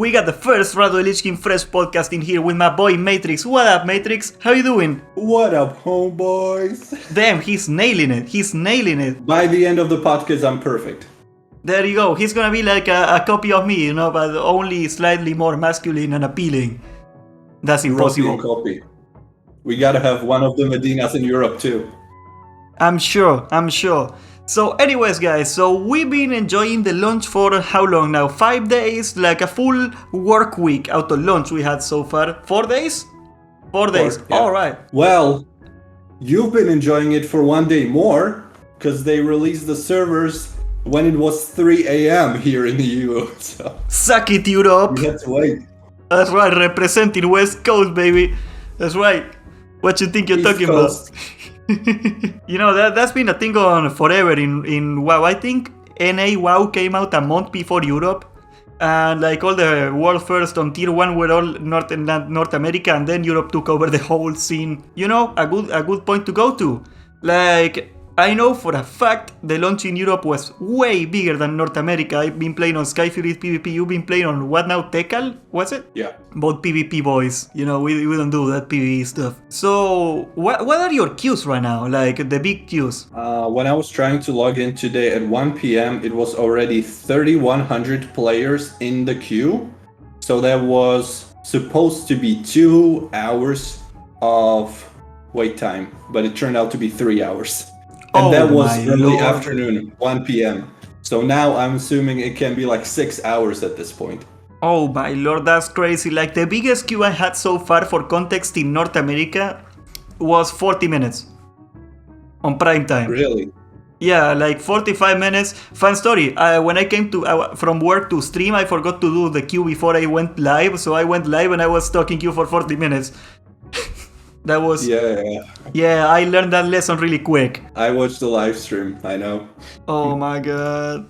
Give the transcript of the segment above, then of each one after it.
We got the first WotLK Fresh podcast in here with my boy Matrix. What up, Matrix? How you doing? What up, homeboys? Damn, he's nailing it. He's nailing it. By the end of the podcast, I'm perfect. There you go. He's gonna be like a copy of me, but only slightly more masculine and appealing. That's impossible. European copy. We gotta have one of the Medinas in Europe too. I'm sure. So anyways, guys, so we've been enjoying the launch for how long now? 5 days, like a full work week out of launch we had so far. 4 days? 4 days. Yeah. All right. Well, you've been enjoying it for 1 day more because they released the servers when it was 3 a.m. here in the EU. So Suck it, Europe. we had to wait. That's right, representing West Coast, baby. That's right. What you think you're East talking Coast. about? That's been a thing on forever in WoW. I think NA WoW came out a month before Europe, and like all the world first on tier 1 were all North America, and then Europe took over the whole scene. A good point to go to. Like, I know for a fact the launch in Europe was way bigger than North America. I've been playing on Skyfury PvP. You've been playing on what now? Thekal? Was it? Yeah. Both PvP boys. We don't do that PvE stuff. So, what are your queues right now? Like, the big queues? When I was trying to log in today at 1 p.m., it was already 3,100 players in the queue. So that was supposed to be 2 hours of wait time, but it turned out to be 3 hours. And that was early afternoon, 1 p.m. So now I'm assuming it can be like 6 hours at this point. Oh my lord, that's crazy. Like, the biggest queue I had so far, for context, in North America was 40 minutes on prime time. Really? Yeah, like 45 minutes. Fun story. When I came from work to stream, I forgot to do the queue before I went live. So I went live and I was stuck in queue for 40 minutes. That was... Yeah, I learned that lesson really quick. I watched the live stream, I know. Oh my god.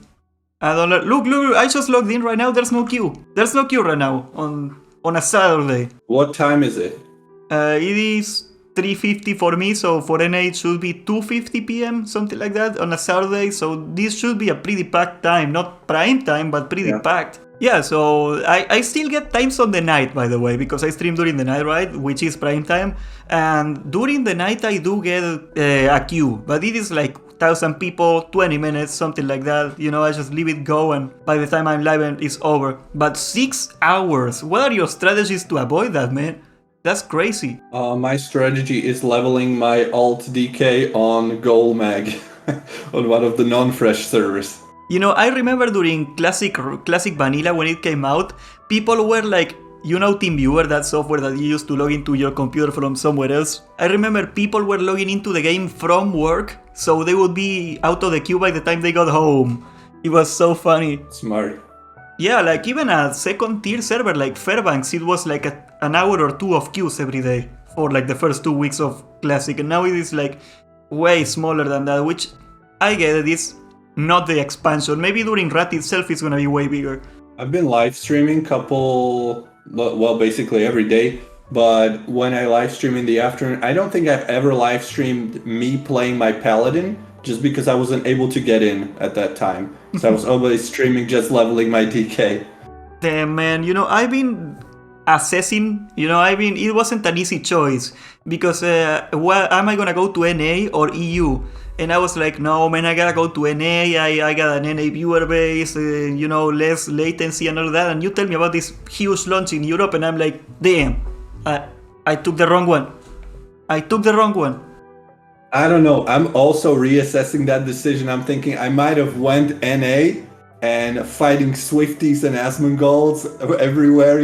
I don't know. Look, I just logged in right now. There's no queue. There's no queue right now on a Saturday. What time is it? It is 3:50 for me, so for NA it should be 2:50 p.m., something like that, on a Saturday. So this should be a pretty packed time. Not prime time, but pretty packed. Yeah, so I still get times on the night, by the way, because I stream during the night, right? Which is prime time. And during the night I do get a queue, but it is like 1,000 people, 20 minutes, something like that. I just leave it go, and by the time I'm live it's over. But 6 hours, what are your strategies to avoid that, man? That's crazy. My strategy is leveling my alt DK on Gold Mag on one of the non-fresh servers. I remember during classic vanilla when it came out, people were like, TeamViewer, that software that you used to log into your computer from somewhere else. I remember people were logging into the game from work, so they would be out of the queue by the time they got home. It was so funny. Smart. Yeah, like even a second tier server like Fairbanks, it was like an hour or two of queues every day for like the first 2 weeks of Classic, and now it is like way smaller than that, which I get it is not the expansion. Maybe during Rat itself it's gonna be way bigger. I've been live streaming basically every day, but when I live stream in the afternoon, I don't think I've ever live streamed me playing my Paladin, just because I wasn't able to get in at that time. So I was always streaming just leveling my DK. Damn, man, I've been assessing, it wasn't an easy choice, because am I gonna go to NA or EU? And I was like, no, man, I gotta go to NA. I got an NA viewer base, less latency and all that. And you tell me about this huge launch in Europe, and I'm like, damn, I took the wrong one. I don't know. I'm also reassessing that decision. I'm thinking I might have went NA and fighting Swifties and Asmongols everywhere,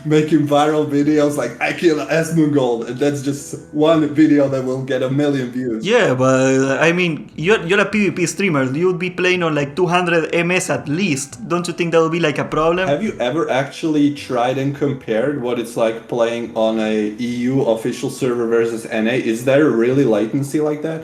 making viral videos like I kill Asmongold, and that's just one video that will get 1 million views. Yeah, but I mean, you're a PvP streamer. You would be playing on like 200 MS at least. Don't you think that would be like a problem? Have you ever actually tried and compared what it's like playing on a EU official server versus NA? Is there really latency like that?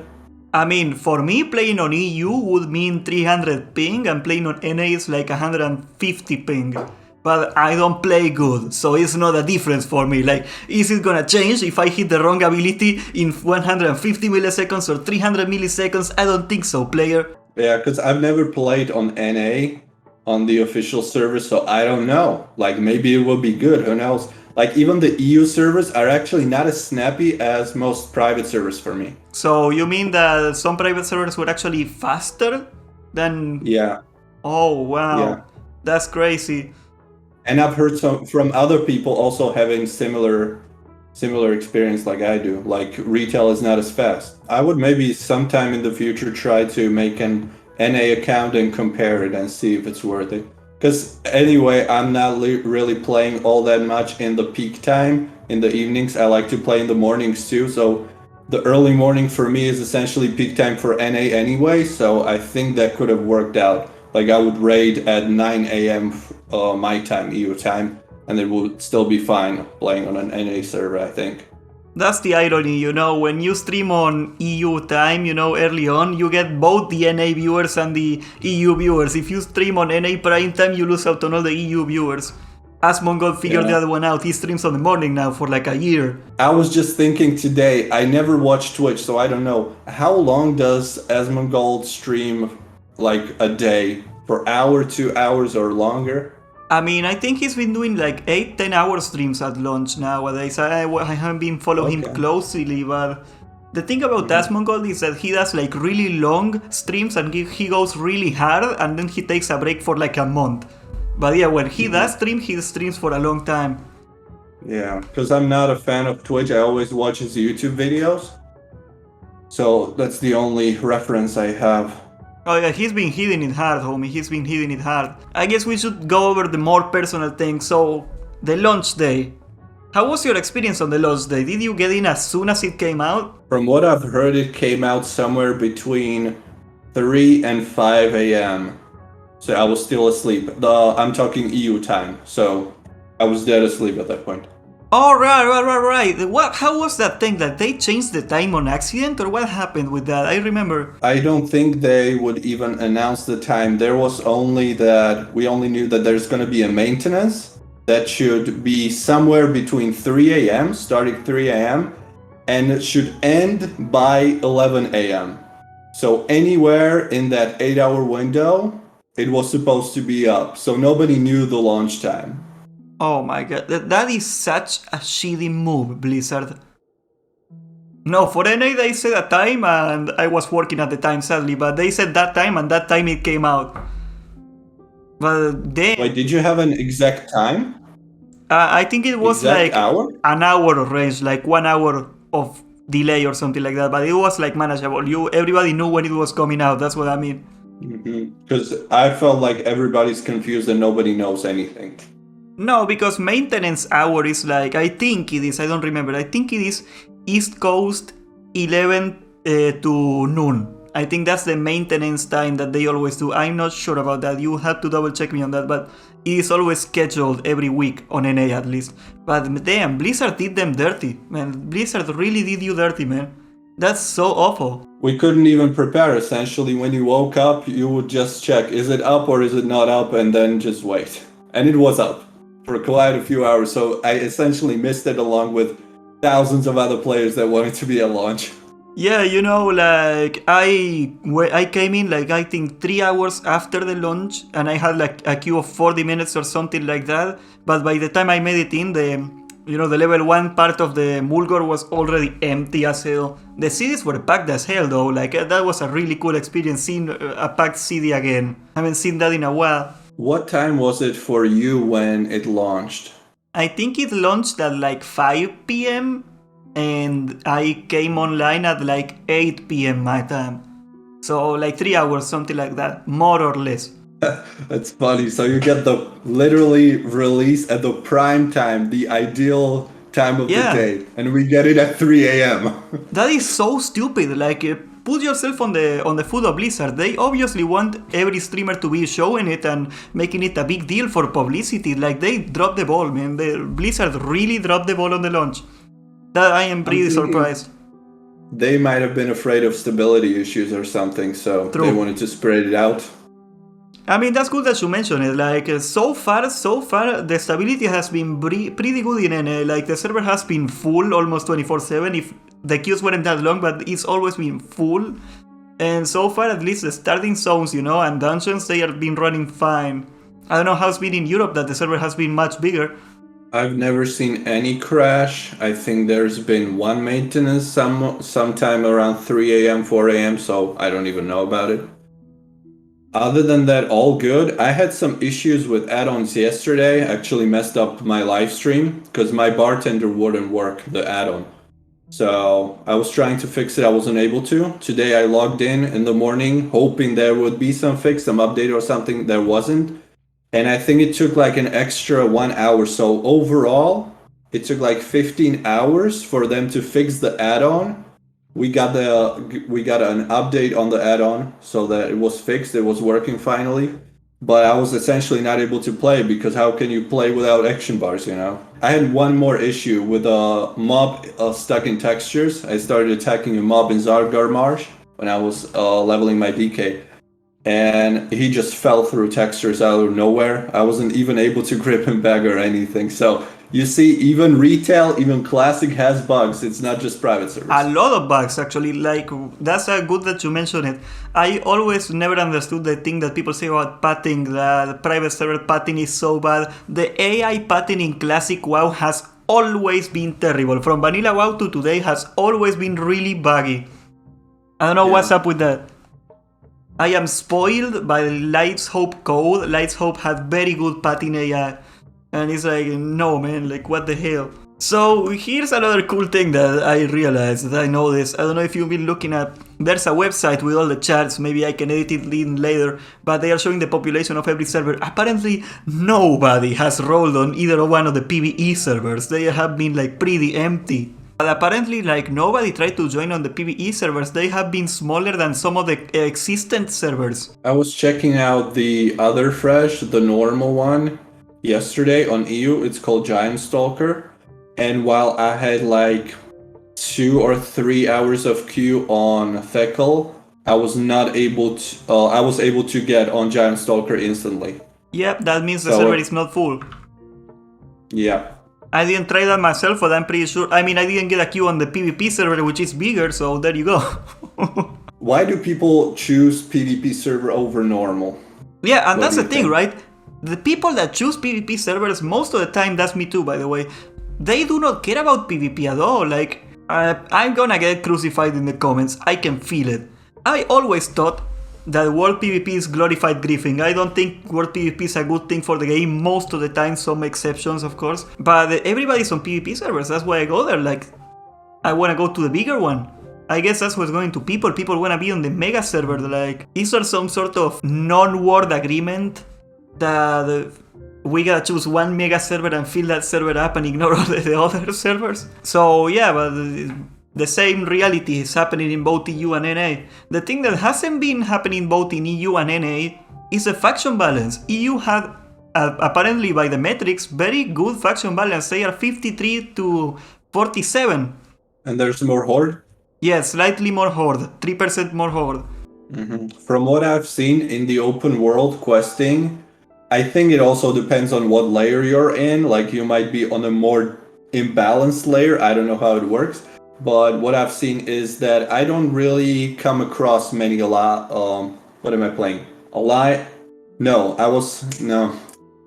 I mean, for me, playing on EU would mean 300 ping, and playing on NA is like 150 ping. But I don't play good, so it's not a difference for me. Like, is it gonna change if I hit the wrong ability in 150 milliseconds or 300 milliseconds? I don't think so, player. Yeah, because I've never played on NA, on the official server, so I don't know. Like, maybe it will be good, who knows? Like, even the EU servers are actually not as snappy as most private servers for me. So you mean that some private servers were actually faster than... Yeah. Oh, wow. Yeah. That's crazy. And I've heard from other people also having similar experience like I do. Like, retail is not as fast. I would maybe sometime in the future try to make an NA account and compare it and see if it's worth it. Because anyway, I'm not really playing all that much in the peak time, in the evenings. I like to play in the mornings too. So the early morning for me is essentially peak time for NA anyway. So I think that could have worked out. Like, I would raid at 9 a.m. My time, EU time, and it would still be fine playing on an NA server, I think. That's the irony, when you stream on EU time, early on, you get both the NA viewers and the EU viewers. If you stream on NA prime time, you lose out on all the EU viewers. Asmongold figured that one out. He streams on the morning now for like a year. I was just thinking today, I never watch Twitch, so I don't know. How long does Asmongold stream, like, a day? For hour, 2 hours, or longer? I mean, I think he's been doing like 8-10 hour streams at launch nowadays. I haven't been following him closely, but the thing about Asmongold is that he does like really long streams and he goes really hard and then he takes a break for like a month. But yeah, when he does stream, he streams for a long time. Yeah, because I'm not a fan of Twitch. I always watch his YouTube videos. So that's the only reference I have. Oh yeah, he's been hitting it hard, homie. He's been hitting it hard. I guess we should go over the more personal things. So, the launch day. How was your experience on the launch day? Did you get in as soon as it came out? From what I've heard, it came out somewhere between 3 and 5 a.m. So I was still asleep. I'm talking EU time, so I was dead asleep at that point. Oh, right. How was that thing? That they changed the time on accident, or what happened with that? I remember. I don't think they would even announce the time. There was only that we only knew that there's going to be a maintenance that should be somewhere between 3 a.m., starting 3 a.m., and it should end by 11 a.m. So anywhere in that 8-hour window, it was supposed to be up. So nobody knew the launch time. Oh my god, that is such a shitty move, Blizzard. No, for NA they said a time and I was working at the time, sadly, but they said that time and that time it came out. But then... Wait, did you have an exact time? I think it was exact like hour? An hour range, like 1 hour of delay or something like that, but it was like manageable. Everybody knew when it was coming out, that's what I mean. Because I felt like everybody's confused and nobody knows anything. No, because maintenance hour is like, I think it is, I don't remember, I think it is East Coast 11 to noon. I think that's the maintenance time that they always do. I'm not sure about that, you have to double check me on that, but it is always scheduled every week on NA at least. But damn, Blizzard did them dirty, man. Blizzard really did you dirty, man. That's so awful. We couldn't even prepare, essentially. When you woke up, you would just check, is it up or is it not up, and then just wait. And it was up for quite a few hours, so I essentially missed it along with thousands of other players that wanted to be at launch. Yeah, like I came in like I think 3 hours after the launch, and I had like a queue of 40 minutes or something like that. But by the time I made it in, the level 1 part of the Mulgore was already empty as hell. The cities were packed as hell though. Like that was a really cool experience seeing a packed city again. I haven't seen that in a while. What time was it for you when it launched? I think it launched at like 5 p.m. and I came online at like 8 p.m. my time. So like 3 hours, something like that, more or less. That's funny. So you get the literally release at the prime time, the ideal time of the day, and we get it at 3 a.m. That is so stupid. Like, put yourself on the foot of Blizzard. They obviously want every streamer to be showing it and making it a big deal for publicity. Like, they dropped the ball, man. Blizzard really dropped the ball on the launch. That I am pretty surprised. They might have been afraid of stability issues or something, so they wanted to spread it out. I mean, that's good that you mentioned it. Like, so far, the stability has been pretty good in NA. Like, the server has been full almost 24/7. If the queues weren't that long, but it's always been full. And so far, at least the starting zones, and dungeons, they have been running fine. I don't know how it's been in Europe, that the server has been much bigger. I've never seen any crash. I think there's been one maintenance sometime around 3 a.m., 4 a.m., so I don't even know about it. Other than that, all good. I had some issues with add-ons yesterday. Actually messed up my live stream because my bartender wouldn't work the add-on. So I was trying to fix it. I wasn't able to. Today I logged in the morning hoping there would be some fix, some update or something. There wasn't. And I think it took like an extra 1 hour. So overall, it took like 15 hours for them to fix the add-on. We got an update on the add-on so that it was fixed. It was working finally. But I was essentially not able to play because how can you play without action bars, you know? I had one more issue with a mob stuck in textures. I started attacking a mob in Zargar Marsh when I was leveling my DK. And he just fell through textures out of nowhere. I wasn't even able to grip him back or anything. So you see, even retail, even classic has bugs. It's not just private servers. A lot of bugs, actually. Like, that's good that you mentioned it. I always never understood the thing that people say about padding, that private server padding is so bad. The AI padding in classic WoW has always been terrible. From vanilla WoW to today has always been really buggy. I don't know what's up with that. I am spoiled by Light's Hope code. Light's Hope had very good padding AI. And it's like, no man, like what the hell? So here's another cool thing that I realized, that I noticed. I don't know if you've been looking at, there's a website with all the charts, maybe I can edit it in later, but they are showing the population of every server. Apparently nobody has rolled on either one of the PvE servers. They have been like pretty empty. But apparently like nobody tried to join on the PvE servers. They have been smaller than some of the existent servers. I was checking out the other fresh, the normal one, yesterday on EU. It's called Giant Stalker. And while I had like 2 or 3 hours of queue on Thekal, I was not able to, I was able to get on Giant Stalker instantly. Yep, that means the server is not full. Yeah. I didn't try that myself, but I'm pretty sure. I mean, I didn't get a queue on the PvP server, which is bigger, so there you go. Why do people choose PvP server over normal? Yeah, and that's the thing, right? The people that choose PvP servers, most of the time, that's me too, by the way, they do not care about PvP at all. Like, I'm gonna get crucified in the comments. I can feel it. I always thought that World PvP is glorified griefing. I don't think World PvP is a good thing for the game most of the time, some exceptions of course. But everybody's on PvP servers, that's why I go there. Like, I wanna go to the bigger one. I guess that's what's going to people. People wanna be on the mega server. Like, is there some sort of non-word agreement that we gotta choose one mega server and fill that server up and ignore all the other servers? So yeah, but the same reality is happening in both EU and NA. The thing that hasn't been happening both in EU and NA is the faction balance. EU had, apparently by the metrics, very good faction balance. They are 53 to 47. And there's more Horde? Yeah, slightly more Horde. 3% more Horde. Mm-hmm. From what I've seen in the open world questing, I think it also depends on what layer you're in. Like, you might be on a more imbalanced layer. I don't know how it works. But what I've seen is that I don't really come across many what am I playing? No.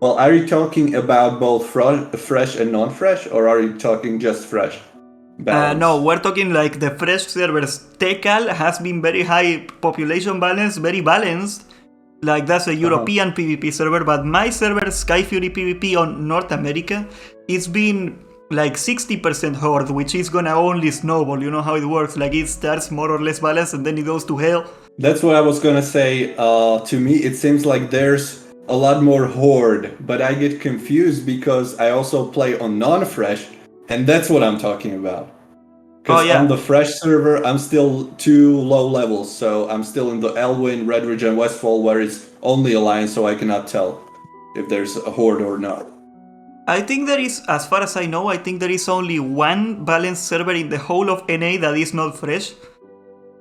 Well, are you talking about both fresh and non-fresh, or are you talking just fresh? No, we're talking like the fresh servers. Thekal has been very high population balance, very balanced. Like, that's a European PvP server, but my server, Skyfury PvP on North America, it's been like 60% Horde, which is gonna only snowball. You know how it works, like it starts more or less balanced and then it goes to hell. That's what I was gonna say. To me, it seems like there's a lot more Horde, but I get confused because I also play on non-fresh, and that's what I'm talking about. Because on the fresh server, I'm still too low levels, so I'm still in the Elwyn, Redridge, and Westfall, where it's only Alliance, so I cannot tell if there's a Horde or not. I think there is, as far as I know, I think there is only one balanced server in the whole of NA that is not fresh.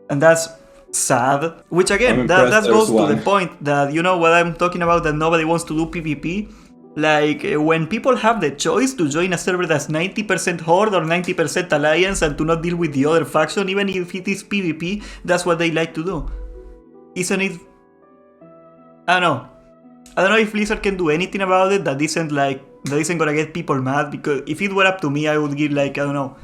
And that's sad. Which again, that goes to the point that, you know what I'm talking about, that nobody wants to do PvP. Like, when people have the choice to join a server that's 90% Horde or 90% Alliance and to not deal with the other faction, even if it is PvP, that's what they like to do. Isn't it? I don't know. I don't know if Blizzard can do anything about it that isn't gonna get people mad, because if it were up to me, I would give like, I don't know,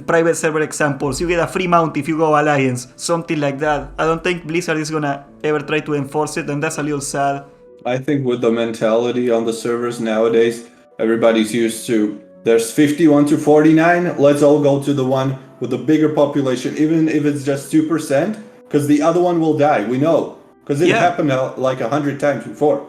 private server examples. You get a free mount if you go Alliance, something like that. I don't think Blizzard is gonna ever try to enforce it, and that's a little sad. I think with the mentality on the servers nowadays, everybody's used to, there's 51 to 49, let's all go to the one with the bigger population, even if it's just 2%, because the other one will die, we know. Because it happened like 100 times before.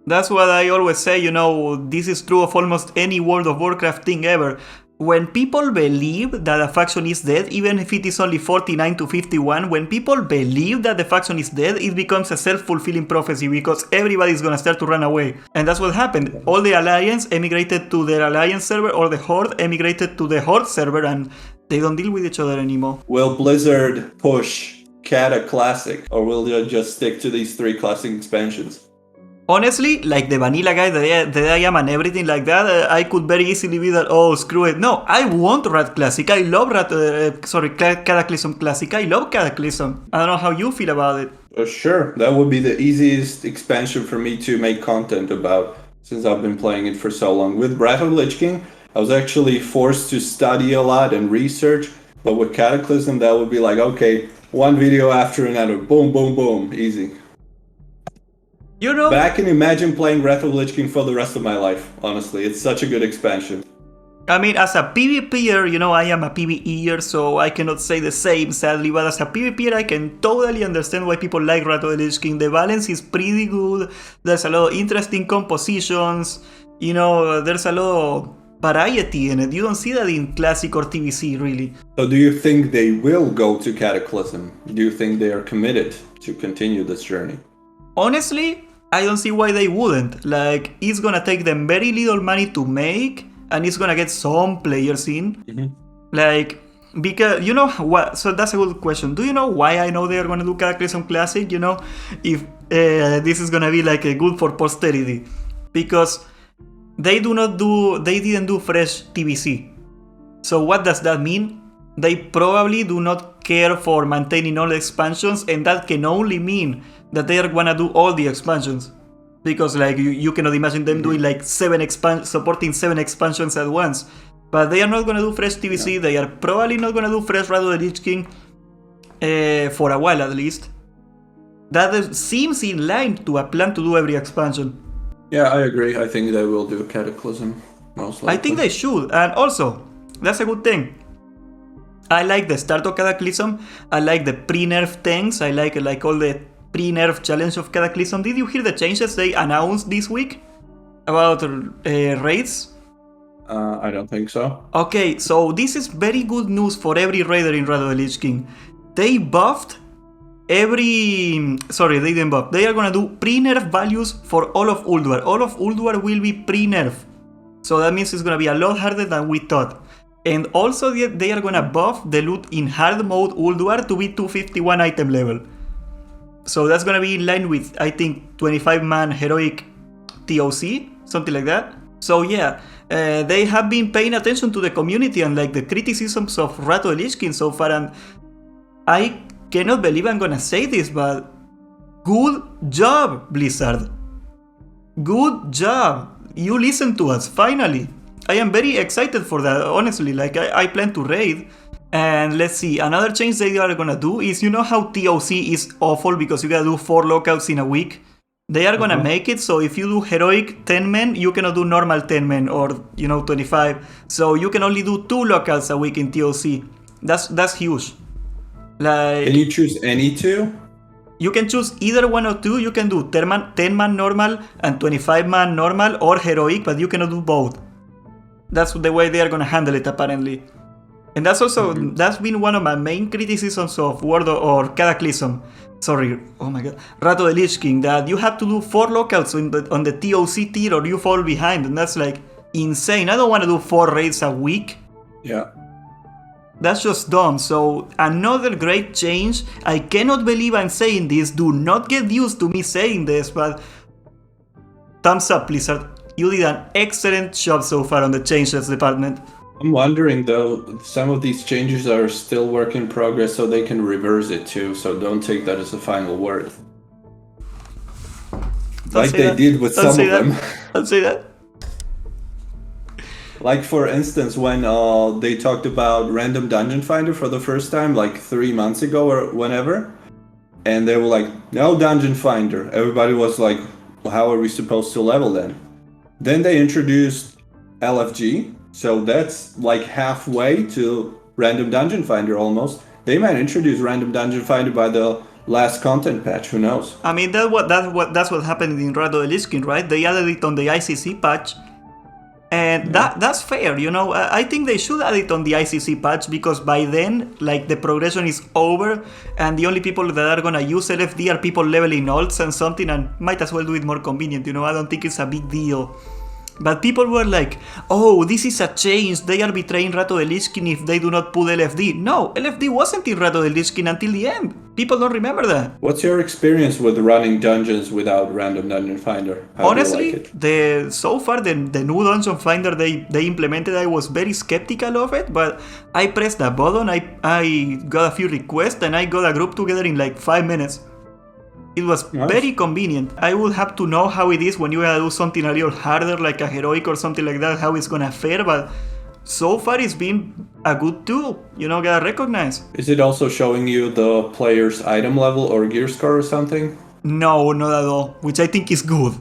That's what I always say, you know, this is true of almost any World of Warcraft thing ever. When people believe that a faction is dead, even if it is only 49 to 51, when people believe that the faction is dead, it becomes a self-fulfilling prophecy, because everybody's gonna start to run away. And that's what happened. All the Alliance emigrated to their Alliance server, or the Horde emigrated to the Horde server, and they don't deal with each other anymore. Will Blizzard push Cata Classic, or will they just stick to these 3 classic expansions? Honestly, like the vanilla guy that I am and everything like that, I could very easily be that, oh, screw it. No, I want Rat Classic. I love Cataclysm Classic. I love Cataclysm. I don't know how you feel about it. Sure, that would be the easiest expansion for me to make content about, since I've been playing it for so long. With Wrath of the Lich King, I was actually forced to study a lot and research, but with Cataclysm, that would be like, okay, one video after another, boom, boom, boom, easy. You know, but I can imagine playing Wrath of the Lich King for the rest of my life, honestly. It's such a good expansion. I mean, as a PvPer, you know, I am a PvEer, so I cannot say the same, sadly, but as a PvPer, I can totally understand why people like Wrath of the Lich King. The balance is pretty good, there's a lot of interesting compositions, you know, there's a lot of variety in it. You don't see that in Classic or TVC, really. So do you think they will go to Cataclysm? Do you think they are committed to continue this journey? Honestly, I don't see why they wouldn't. Like, it's gonna take them very little money to make, and it's gonna get some players in. Mm-hmm. Like, because, you know what, so that's a good question. Do you know why I know they're gonna do Cataclysm Classic? You know, if this is gonna be like a good for posterity. Because they didn't do fresh TVC. So what does that mean? They probably do not care for maintaining all the expansions, and that can only mean that they are gonna do all the expansions, because like you cannot imagine them doing like supporting 7 expansions at once. But they are not gonna do fresh TVC. They are probably not gonna do fresh Wrath of the Lich King for a while at least. That seems in line to a plan to do every expansion. Yeah, I agree. I think they will do Cataclysm, most likely. I think they should, and also that's a good thing. I like the start of Cataclysm. I like the pre-nerf things. I like all the pre-nerf challenge of Cataclysm. Did you hear the changes they announced this week about raids? I don't think so. Okay, so this is very good news for every raider in Wrath of the Lich King. They buffed Sorry, they didn't buff. They are gonna do pre-nerf values for all of Ulduar. All of Ulduar will be pre-nerf. So that means it's gonna be a lot harder than we thought. And also they are gonna buff the loot in hard mode Ulduar to be 251 item level. So that's gonna be in line with, I think, 25-man heroic TOC, something like that. So yeah, they have been paying attention to the community and like the criticisms of Wrath of the Lich King so far, and I cannot believe I'm gonna say this, but good job, Blizzard. Good job. You listened to us, finally. I am very excited for that, honestly. Like, I plan to raid. And let's see, another change they are gonna do is, you know how TOC is awful because you gotta do 4 lockouts in a week? They are gonna make it so if you do heroic 10 men, you cannot do normal 10 men or, 25. So you can only do 2 lockouts a week in TOC. That's huge. Like, can you choose any 2? You can choose either 1 or 2. You can do 10-man normal and 25-man normal or heroic, but you cannot do both. That's the way they are gonna handle it, apparently. And that's also, that's been one of my main criticisms of Cataclysm. Sorry, oh my god. Wrath of the Lich King, that you have to do 4 lockouts on the TOC tier or you fall behind, and that's like insane. I don't want to do 4 raids a week. Yeah. That's just dumb. So another great change. I cannot believe I'm saying this. Do not get used to me saying this, but thumbs up, Blizzard. You did an excellent job so far on the changes department. I'm wondering though, some of these changes are still work in progress, so they can reverse it too, so don't take that as a final word. Like they did with some of them. Don't say that. Like for instance, when they talked about Random Dungeon Finder for the first time, like 3 months ago or whenever, and they were like, no Dungeon Finder. Everybody was like, well, how are we supposed to level then? Then they introduced LFG, so that's like halfway to Random Dungeon Finder almost. They might introduce Random Dungeon Finder by the last content patch, who knows? I mean, that's what happened in Rato the Lich King, right? They added it on the ICC patch. And that's fair, you know. I think they should add it on the ICC patch because by then, like, the progression is over and the only people that are gonna use LFD are people leveling alts and something, and might as well do it more convenient, you know. I don't think it's a big deal. But people were like, oh, this is a change, they are betraying Rato the Lich King if they do not put LFD. No, LFD wasn't in Rato the Lich King until the end. People don't remember that. What's your experience with running dungeons without Random Dungeon Finder? How Honestly, do you like it? so far the new Dungeon Finder they implemented, I was very skeptical of it, but I pressed a button, I got a few requests, and I got a group together in like 5 minutes. It was very convenient. I would have to know how it is when you gotta do something a little harder, like a heroic or something like that, how it's gonna fare, but so far it's been a good tool, you know, gotta recognize. Is it also showing you the player's item level or gear score or something? No, not at all, which I think is good.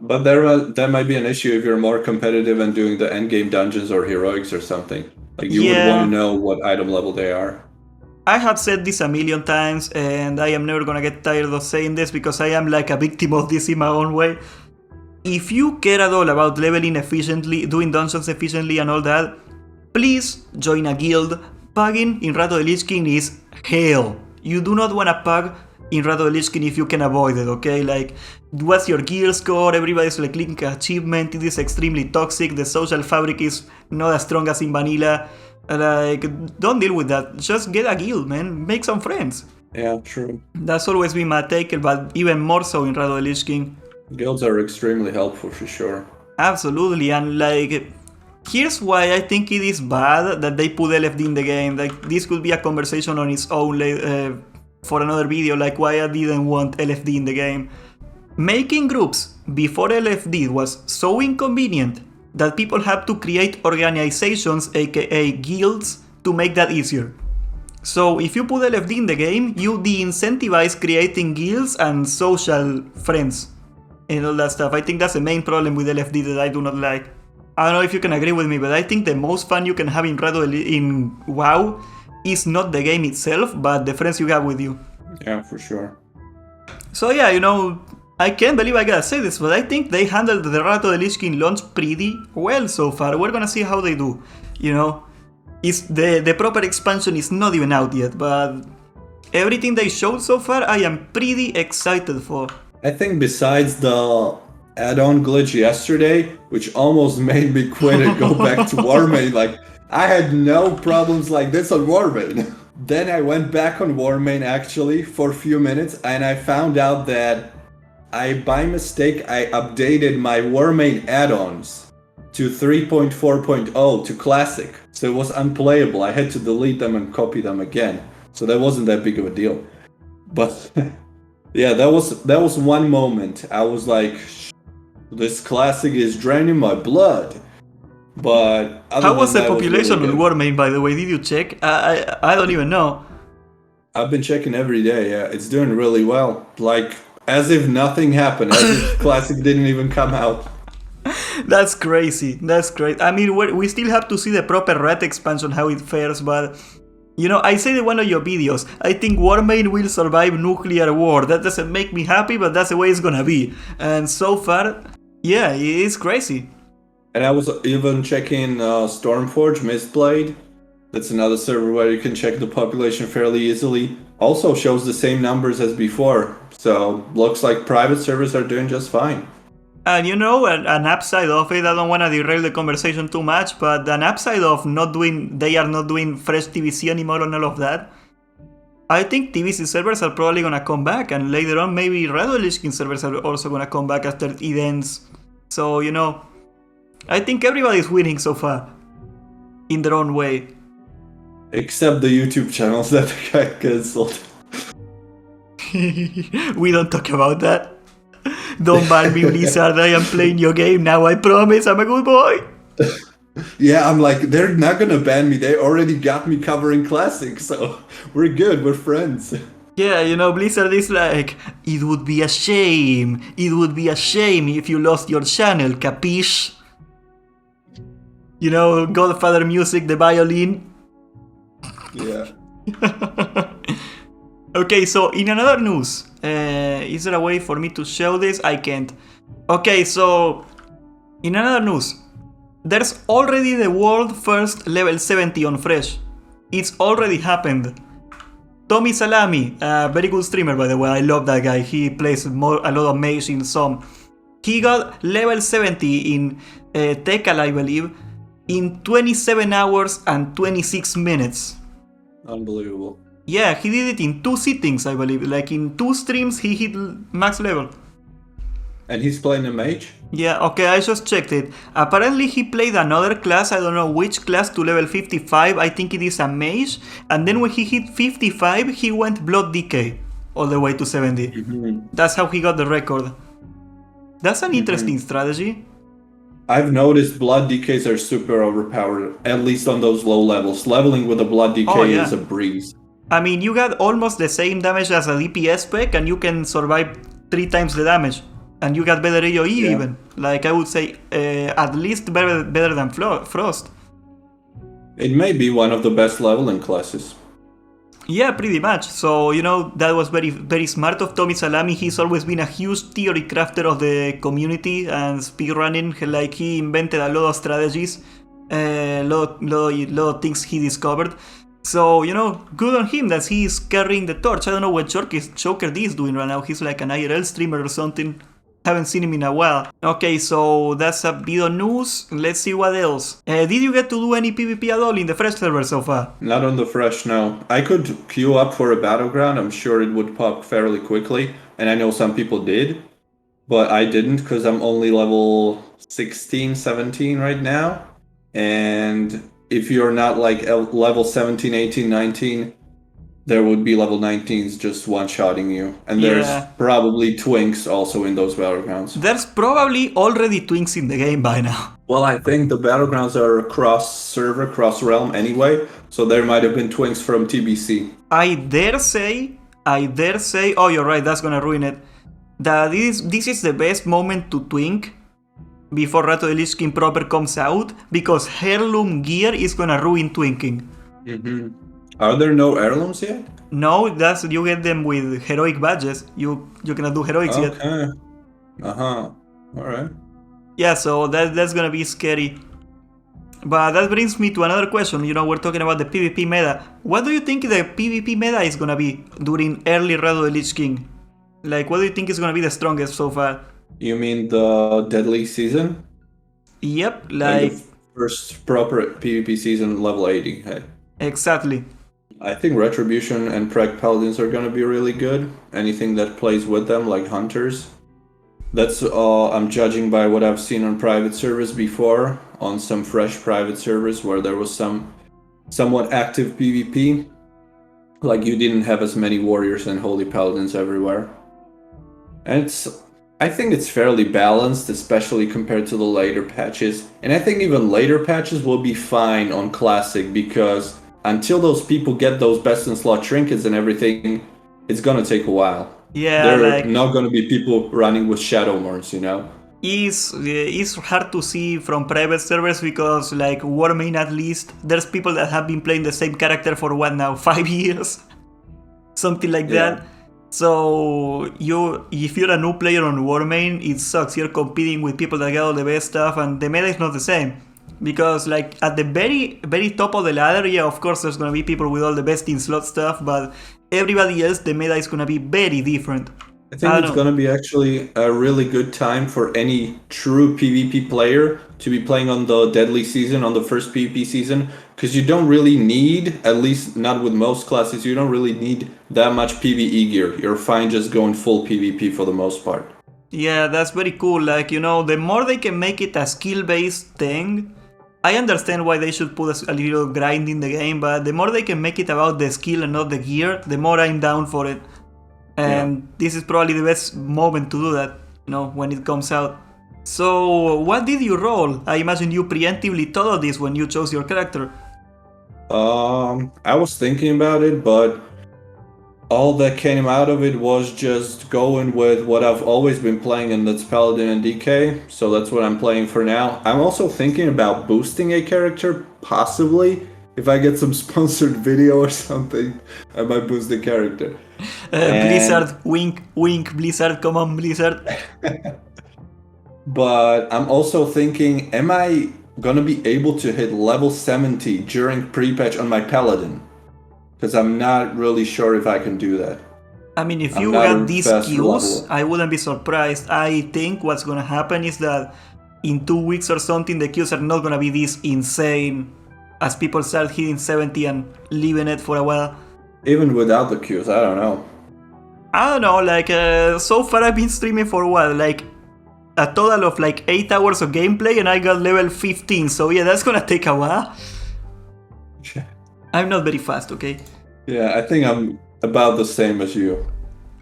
But that might be an issue if you're more competitive and doing the endgame dungeons or heroics or something. Like you would want to know what item level they are. I have said this a million times, and I am never gonna get tired of saying this because I am like a victim of this in my own way. If you care at all about leveling efficiently, doing dungeons efficiently and all that, please join a guild. Pugging in Rato the Lich King is hell. You do not wanna pug in Rato the Lich King if you can avoid it, okay? Like, what's your gear score? Everybody's like clicking achievement, it is extremely toxic, the social fabric is not as strong as in vanilla. Like, don't deal with that. Just get a guild, man. Make some friends. Yeah, true. That's always been my take, but even more so in Rato the Lich King. Guilds are extremely helpful for sure. Absolutely, and like, here's why I think it is bad that they put LFD in the game. Like, this could be a conversation on its own for another video, like why I didn't want LFD in the game. Making groups before LFD was so inconvenient that people had to create organizations, aka guilds, to make that easier. So if you put LFD in the game, you de-incentivize creating guilds and social friends and all that stuff. I think that's the main problem with LFD that I do not like. I don't know if you can agree with me, but I think the most fun you can have in WoW is not the game itself, but the friends you have with you. Yeah, for sure. So yeah, you know, I can't believe I gotta say this, but I think they handled the Rato the Lich King launch pretty well so far. We're gonna see how they do, you know. The proper expansion is not even out yet, but everything they showed so far, I am pretty excited for. I think besides the add-on glitch yesterday, which almost made me quit and go back to Warmane, like, I had no problems like this on Warmane. Then I went back on Warmane actually for a few minutes, and I found out that by mistake, I updated my Warmane add-ons to 3.4.0 to Classic. So it was unplayable. I had to delete them and copy them again. So that wasn't that big of a deal. But yeah, that was one moment. I was like, this Classic is draining my blood. But how was the population on Warmane, by the way? Did you check? I don't even know. I've been checking every day. Yeah, it's doing really well. Like, as if nothing happened, as if Classic didn't even come out. That's crazy. That's great. I mean, we still have to see the proper rat expansion, how it fares, but you know, I said in one of your videos, I think Warmane will survive nuclear war. That doesn't make me happy, but that's the way it's gonna be. And so far, yeah, it's crazy. And I was even checking Stormforge Mistblade. That's another server where you can check the population fairly easily. Also shows the same numbers as before. So looks like private servers are doing just fine. And you know, an upside of it, I don't want to derail the conversation too much, but an upside of they are not doing fresh TVC anymore and all of that. I think TVC servers are probably gonna come back, and later on maybe Rato the Lich King servers are also gonna come back after it ends. So, you know, I think everybody's winning so far, in their own way. Except the YouTube channels that got cancelled. We don't talk about that. Don't ban me, Blizzard. I am playing your game now. I promise. I'm a good boy. Yeah, I'm like, they're not gonna ban me. They already got me covering Classic, so we're good. We're friends. Yeah, Blizzard is like, it would be a shame. It would be a shame if you lost your channel, capiche? Godfather music, the violin. Yeah. Okay, so in another news, is there a way for me to show this? I can't. Okay, so in another news, there's already the world first level 70 on Fresh. It's already happened. Tommy Salami, a very good streamer by the way, I love that guy. He plays a lot of mage in some. He got level 70 in Thekal, I believe, in 27 hours and 26 minutes. Unbelievable. Yeah, he did it in 2 sittings, I believe. Like in 2 streams, he hit max level. And he's playing a mage? Yeah, okay, I just checked it. Apparently he played another class, I don't know which class, to level 55. I think it is a mage. And then when he hit 55, he went Blood Decay all the way to 70. Mm-hmm. That's how he got the record. That's an interesting strategy. I've noticed Blood Decays are super overpowered, at least on those low levels. Leveling with a Blood Decay is a breeze. I mean, you got almost the same damage as a DPS spec, and you can survive 3 times the damage. And you got better AoE even. Like, I would say, at least better than Frost. It may be one of the best leveling classes. Yeah, pretty much. So, that was very, very smart of Tommy Salami. He's always been a huge theory crafter of the community and speedrunning. Like, he invented a lot of strategies, a lot of things he discovered. So, good on him that he's carrying the torch. I don't know what Joker D is doing right now. He's like an IRL streamer or something. Haven't seen him in a while. Okay, so that's a bit of news. Let's see what else. Did you get to do any PvP at all in the Fresh server so far? Not on the Fresh, no. I could queue up for a battleground. I'm sure it would pop fairly quickly. And I know some people did. But I didn't because I'm only level 16, 17 right now. And if you're not like level 17, 18, 19... there would be level 19s just one-shotting you. And there's probably twinks also in those battlegrounds. There's probably already twinks in the game by now. Well, I think the battlegrounds are cross-server, cross-realm anyway, so there might have been twinks from TBC. I dare say, oh, you're right, that's gonna ruin it, that this is the best moment to twink before Rato the Lich King proper comes out, because heirloom gear is gonna ruin twinking. Mm-hmm. Are there no heirlooms yet? No, you get them with heroic badges. You cannot do heroics yet. Okay. Alright. Yeah, so that's gonna be scary. But that brings me to another question. We're talking about the PvP meta. What do you think the PvP meta is gonna be during early Rato the Lich King? Like, what do you think is gonna be the strongest so far? You mean the Deadly season? Yep, like... the first proper PvP season, level 80. Hey. Exactly. I think Retribution and Preg Paladins are gonna be really good. Anything that plays with them, like Hunters. That's I'm judging by what I've seen on private servers before, on some Fresh private servers where there was some somewhat active PvP. Like, you didn't have as many warriors and holy paladins everywhere. And I think it's fairly balanced, especially compared to the later patches. And I think even later patches will be fine on Classic, because until those people get those best in slot trinkets and everything, it's gonna take a while. Yeah, there are not gonna be people running with Shadowmourns, It's hard to see from private servers because, like, Warmane at least, there's people that have been playing the same character for 5 years? Something like that. So, if you're a new player on Warmane, it sucks. You're competing with people that get all the best stuff, and the meta is not the same. Because, like, at the very, very top of the ladder, yeah, of course there's gonna be people with all the best in-slot stuff, but everybody else, the meta is gonna be very different. I think it's gonna be actually a really good time for any true PvP player to be playing on the Deadly season, on the first PvP season, because you don't really need, at least not with most classes, you don't really need that much PvE gear. You're fine just going full PvP for the most part. Yeah, that's very cool. Like, the more they can make it a skill-based thing, I understand why they should put a little grind in the game, but the more they can make it about the skill and not the gear, the more I'm down for it. And this is probably the best moment to do that. when it comes out. So, what did you roll? I imagine you preemptively thought of this when you chose your character. I was thinking about it, but all that came out of it was just going with what I've always been playing, and that's Paladin and DK. So that's what I'm playing for now. I'm also thinking about boosting a character, possibly. If I get some sponsored video or something, I might boost the character. Blizzard, wink, wink, Blizzard, come on, Blizzard. But I'm also thinking, am I gonna be able to hit level 70 during pre-patch on my Paladin? Because I'm not really sure if I can do that. I mean, if you got these skills, I wouldn't be surprised. I think what's gonna happen is that in 2 weeks or something, the queues are not gonna be this insane as people start hitting 70 and leaving it for a while. Even without the queues, I don't know. I don't know, like, so far I've been streaming for what, like, a total of like 8 hours of gameplay, and I got level 15, so yeah, that's gonna take a while. I'm not very fast, okay? Yeah, I think I'm about the same as you.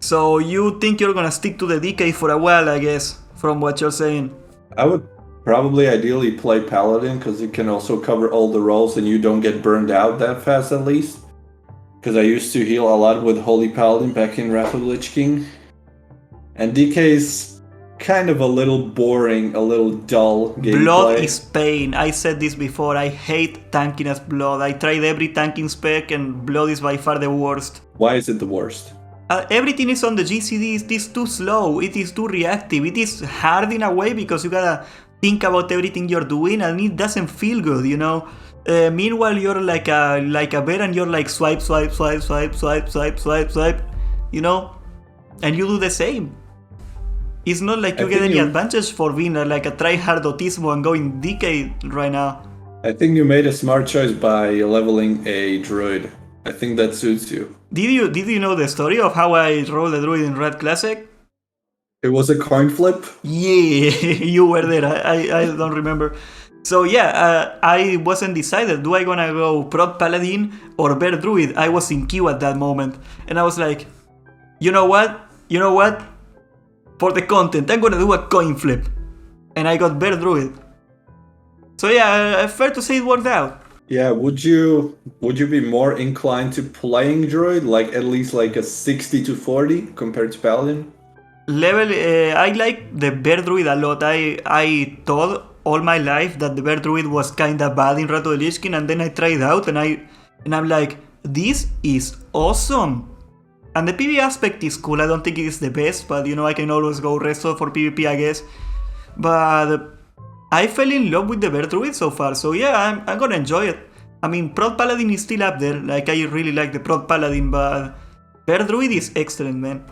So you think you're gonna stick to the DK for a while, I guess, from what you're saying? I would probably ideally play Paladin, because it can also cover all the roles and you don't get burned out that fast at least. Because I used to heal a lot with Holy Paladin back in Wrath of the Lich King. And DK's kind of a little boring, a little dull gameplay. Blood is pain. I said this before. I hate tanking as Blood. I tried every tanking spec and Blood is by far the worst. Why is it the worst? Everything is on the GCD. It is too slow. It is too reactive. It is hard in a way because you gotta think about everything you're doing and it doesn't feel good, meanwhile, you're like a bear and you're like swipe, swipe, swipe, swipe, swipe, swipe, swipe, swipe, and you do the same. It's not like you get any advantage for being like a tryhard autismo and going DK right now. I think you made a smart choice by leveling a druid. I think that suits you. Did you know the story of how I rolled a druid in Red Classic? It was a coin flip? Yeah, you were there. I don't remember. So yeah, I wasn't decided. Do I gonna go Prot Paladin or Bear Druid? I was in queue at that moment. And I was like, you know what? For the content, I'm gonna do a coin flip. And I got Bear Druid. So yeah, fair to say it worked out. Yeah, would you be more inclined to playing Druid? Like at least like a 60 to 40 compared to Paladin? I like the Bear Druid a lot. I thought all my life that the Bear Druid was kinda bad in Wrath of the Lich King, and then I tried it out and I'm like, this is awesome. And the PvE aspect is cool. I don't think it is the best, but I can always go Resto for PvP, I guess. But I fell in love with the Bear Druid so far, so yeah, I'm gonna enjoy it. I mean, Prot Paladin is still up there. Like, I really like the Prot Paladin, but Bear Druid is excellent, man.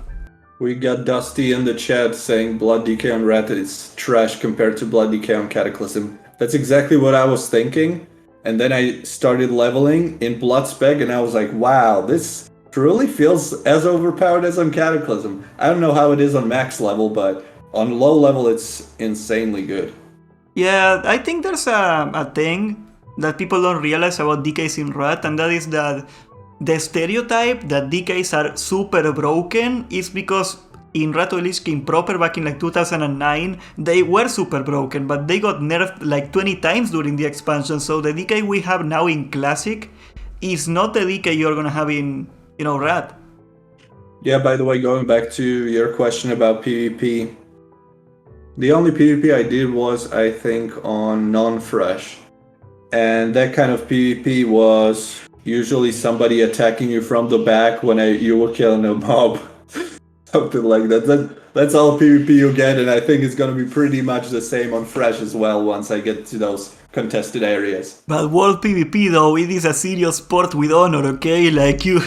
We got Dusty in the chat saying Blood DK on Rat is trash compared to Blood DK on Cataclysm. That's exactly what I was thinking. And then I started leveling in Blood Spec and I was like, wow, this truly feels as overpowered as on Cataclysm. I don't know how it is on max level, but on low level it's insanely good. Yeah, I think there's a thing that people don't realize about DKs in Rat, and that is that the stereotype that DKs are super broken is because in Wrath of the Lich King proper back in like 2009, they were super broken, but they got nerfed like 20 times during the expansion, so the DK we have now in Classic is not the DK you're gonna have in, Wrath. Yeah, by the way, going back to your question about PvP, the only PvP I did was, I think, on non-fresh. And that kind of PvP was usually somebody attacking you from the back when you were killing a mob. Something like that. That's all PvP you get, and I think it's gonna be pretty much the same on Fresh as well once I get to those contested areas. But World PvP though, it is a serious sport with honor, okay? Like you...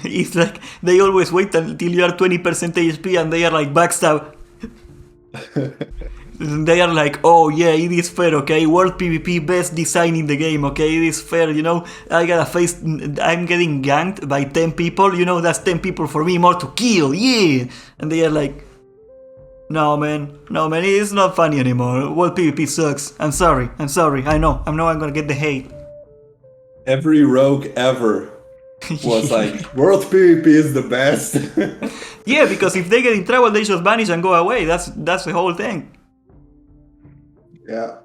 it's like they always wait until you are 20% HP and they are like backstab. They are like, oh yeah, it is fair, okay? World PvP, best design in the game, okay? It is fair, I'm getting ganked by 10 people, that's 10 people for me more to kill, yeah! And they are like, no man, it is not funny anymore. World PvP sucks. I'm sorry, I know I'm gonna get the hate. Every rogue ever was like, World PvP is the best. Yeah, because if they get in trouble, they just vanish and go away. That's the whole thing. Yeah.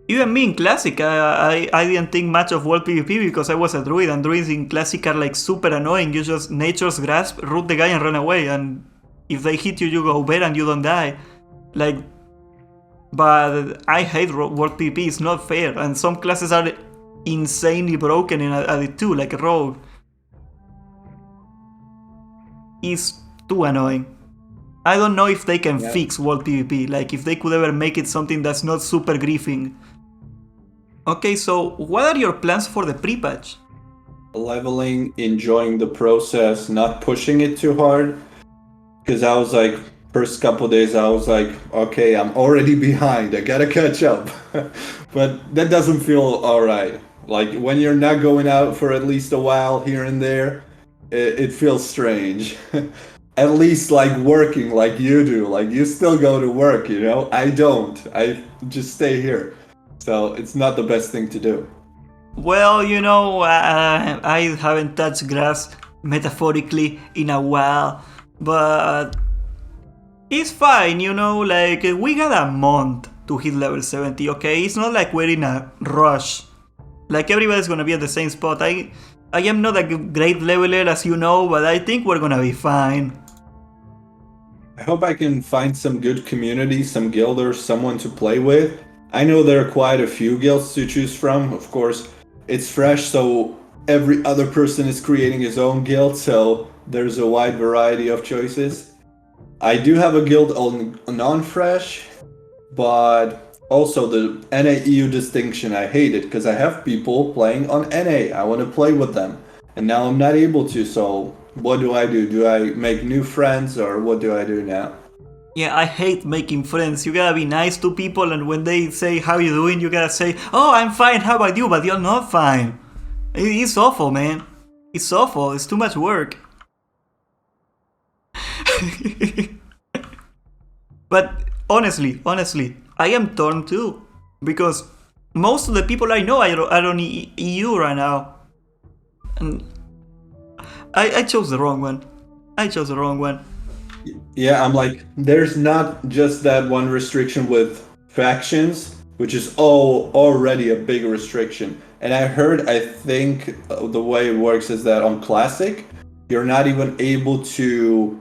Even me in Classic, I didn't think much of World PvP because I was a druid, and druids in Classic are like super annoying. You just Nature's Grasp, root the guy and run away, and if they hit you, you go bear and you don't die. Like, but I hate World PvP, it's not fair, and some classes are insanely broken at it too, like Rogue. It's too annoying. I don't know if they can fix World PvP, like if they could ever make it something that's not super griefing. Okay, so what are your plans for the pre-patch? Leveling, enjoying the process, not pushing it too hard. Because I was like, first couple days, I was like, okay, I'm already behind. I gotta catch up. But that doesn't feel alright. Like when you're not going out for at least a while here and there, it feels strange. At least like working like you do. Like you still go to work, you know? I don't. I just stay here. So it's not the best thing to do. Well, you know, I haven't touched grass metaphorically in a while, but it's fine, you know, like we got a month to hit level 70, okay? It's not like we're in a rush. Like everybody's gonna be at the same spot. I am not a great leveler, as you know, but I think we're gonna be fine. I hope I can find some good community, some guilders, someone to play with. I know there are quite a few guilds to choose from. Of course, it's fresh, so every other person is creating his own guild, so there's a wide variety of choices. I do have a guild on non-fresh, but also the NA-EU distinction, I hate it, because I have people playing on NA. I want to play with them, and now I'm not able to, so what do I do? Do I make new friends, or what do I do now? Yeah, I hate making friends. You gotta be nice to people, and when they say, how you doing, you gotta say, oh, I'm fine, how about you? But you're not fine. It's awful, man. It's awful. It's too much work. But honestly, I am torn too. Because most of the people I know are on EU right now. And I chose the wrong one. Yeah, I'm like, there's not just that one restriction with factions, which is already a big restriction. And I think the way it works is that on Classic, you're not even able to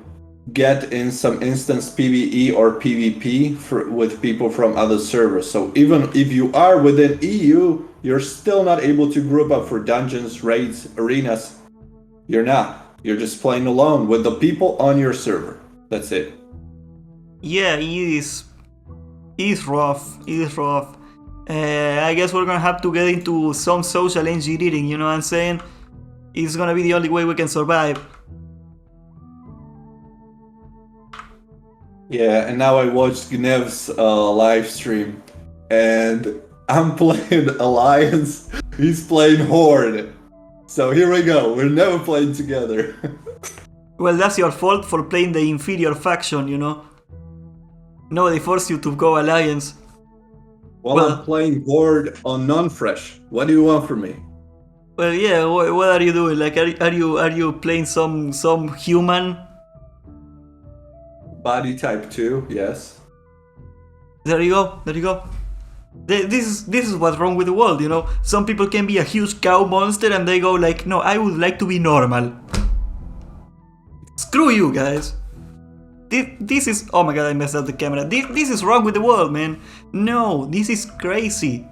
get in some instance PvE or PvP with people from other servers. So even if you are within EU, you're still not able to group up for dungeons, raids, arenas. You're not. You're just playing alone with the people on your server. That's it. Yeah, it is rough. I guess we're gonna have to get into some social engineering, you know what I'm saying? It's gonna be the only way we can survive. Yeah, and now I watched Gnev's live stream, and I'm playing Alliance, he's playing Horde. So here we go, we're never playing together. Well, that's your fault for playing the inferior faction, you know? Nobody forced you to go Alliance. Well, I'm playing Horde on non-fresh. What do you want from me? Well, yeah, what are you doing? Like, are you playing some human? Body type 2, yes. There you go. This is what's wrong with the world, you know? Some people can be a huge cow monster and they go like, no, I would like to be normal. Screw you guys. This is, oh my god, I messed up the camera. This is wrong with the world, man. No, this is crazy.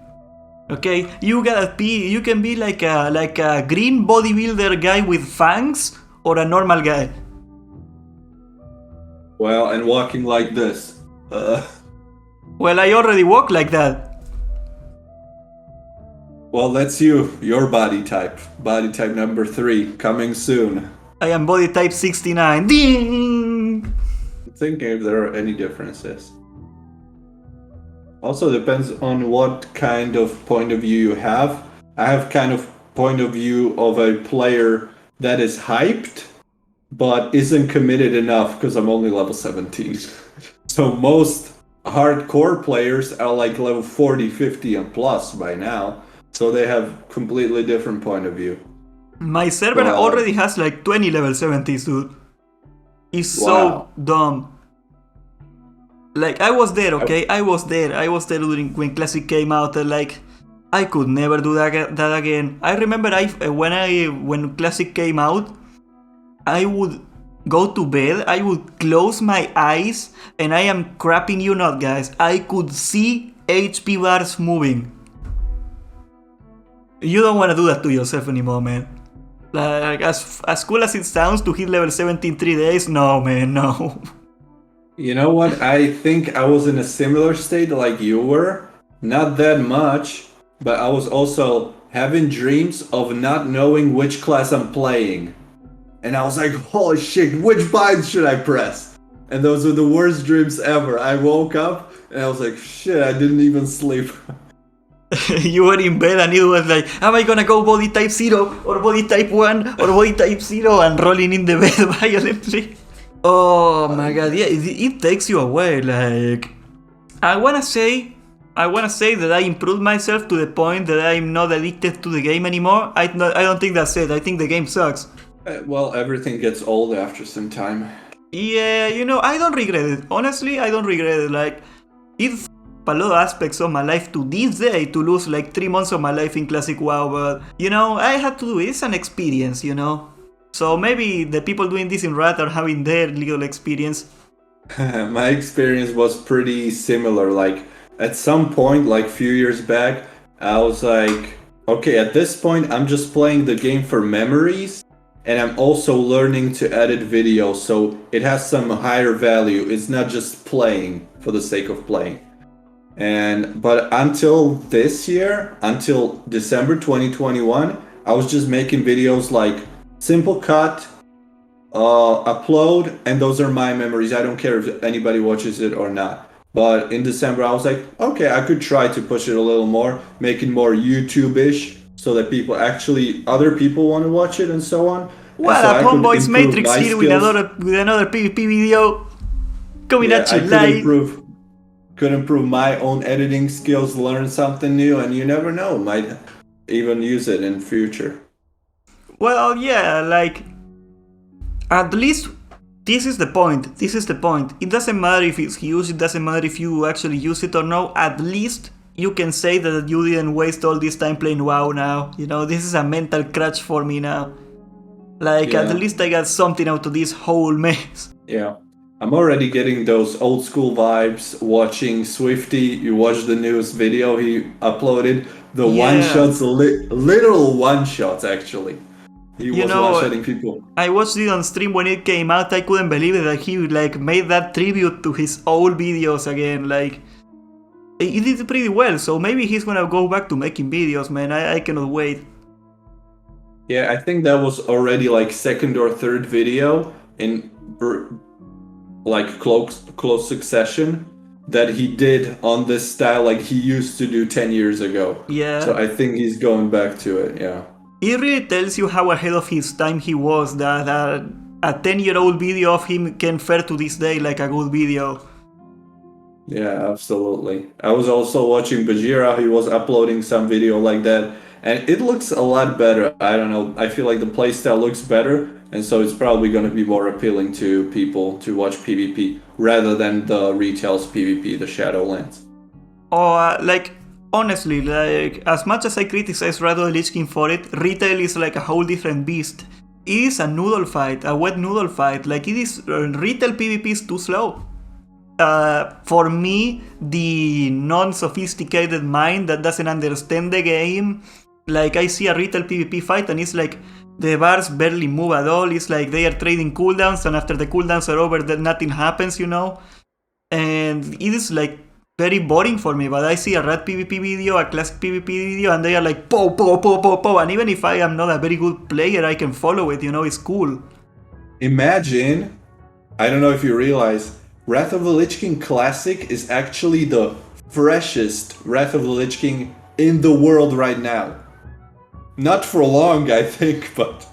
Okay, you can be like a green bodybuilder guy with fangs or a normal guy. Well, and walking like this. Well, I already walk like that. Well, that's your body type. Body type number 3, coming soon. I am body type 69. Ding! Thinking if there are any differences. Also depends on what kind of point of view you have. I have kind of point of view of a player that is hyped, but isn't committed enough because I'm only level 17. So most hardcore players are like level 40, 50 and plus by now. So they have completely different point of view. My server already has like 20 level 70s, dude. It's so dumb. Like, I was there, okay? I was there during when Classic came out, and like, I could never do that again. I remember when Classic came out, I would go to bed, I would close my eyes, and I am crapping you not, guys. I could see HP bars moving. You don't want to do that to yourself anymore, man. Like, as cool as it sounds to hit level 70 in 3 days, no, man, no. You know what? I think I was in a similar state like you were. Not that much, but I was also having dreams of not knowing which class I'm playing. And I was like, holy shit, which buttons should I press? And those were the worst dreams ever. I woke up and I was like, shit, I didn't even sleep. You were in bed and it was like, am I gonna go body type 0 or body type 1 or body type 0, and rolling in the bed violently. Oh my god, yeah, it takes you away. Like, I wanna say that I improved myself to the point that I'm not addicted to the game anymore. I don't think that's it. I think the game sucks. Well, everything gets old after some time. Yeah, you know, I don't regret it. Honestly, I don't regret it. Like, it's a lot of aspects of my life to this day to lose like 3 months of my life in Classic WoW, but you know, I had to do it. It's an experience, you know. So maybe the people doing this in Rat are having their little experience. My experience was pretty similar. Like, at some point, like a few years back, I was like, okay, at this point, I'm just playing the game for memories, and I'm also learning to edit videos, so it has some higher value. It's not just playing for the sake of playing. But until this year, until December 2021, I was just making videos like simple cut, upload, and those are my memories. I don't care if anybody watches it or not. But in December, I was like, okay, I could try to push it a little more, make it more YouTube-ish, so that other people want to watch it and so on. Well, Upon Boys Matrix here with another PvP video coming at you live. Could improve my own editing skills, learn something new, and you never know, might even use it in future. Well, yeah, like, at least this is the point. It doesn't matter if it's huge, it doesn't matter if you actually use it or no. At least you can say that you didn't waste all this time playing WoW now. You know, this is a mental crutch for me now. Like, at least I got something out of this whole mess. Yeah. I'm already getting those old school vibes watching Swifty. You watched the newest video he uploaded. The one-shots, literal one-shots actually. He was one-shotting people. I watched it on stream when it came out. I couldn't believe it that he like made that tribute to his old videos again. Like, he did pretty well, so maybe he's gonna go back to making videos, man. I cannot wait. Yeah, I think that was already like second or third video in like close succession that he did on this style like he used to do 10 years ago. Yeah. So I think he's going back to it, yeah. It really tells you how ahead of his time he was, that a 10-year-old video of him can fare to this day like a good video. Yeah, absolutely. I was also watching Bajira, he was uploading some video like that, and it looks a lot better. I don't know, I feel like the playstyle looks better, and so it's probably going to be more appealing to people to watch PvP rather than the Retail's PvP, the Shadowlands. Like, honestly, like, as much as I criticize Rado the Lich King for it, Retail is like a whole different beast. It is a noodle fight, a wet noodle fight. Like, it is, Retail PvP is too slow. For me, the non-sophisticated mind that doesn't understand the game, like, I see a Retail PvP fight and it's like, the bars barely move at all. It's like they are trading cooldowns, and after the cooldowns are over, then nothing happens, you know? And it is like very boring for me, but I see a Rat PvP video, a Classic PvP video, and they are like, pow, pow, pow, pow, pow. And even if I am not a very good player, I can follow it, you know? It's cool. Imagine, I don't know if you realize, Wrath of the Lich King Classic is actually the freshest Wrath of the Lich King in the world right now. Not for long, I think, but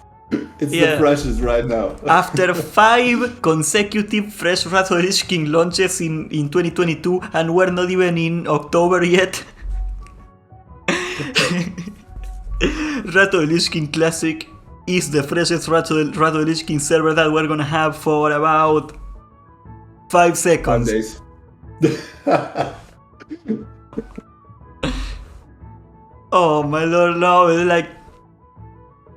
it's the freshest right now. After 5 consecutive fresh Wrath of the Lich King launches in 2022, and we're not even in October yet. Wrath of the Lich King Classic. is the freshest Wrath of the Lich King server that we're gonna have for about 5 seconds. 5 days. Oh my lord, no, like,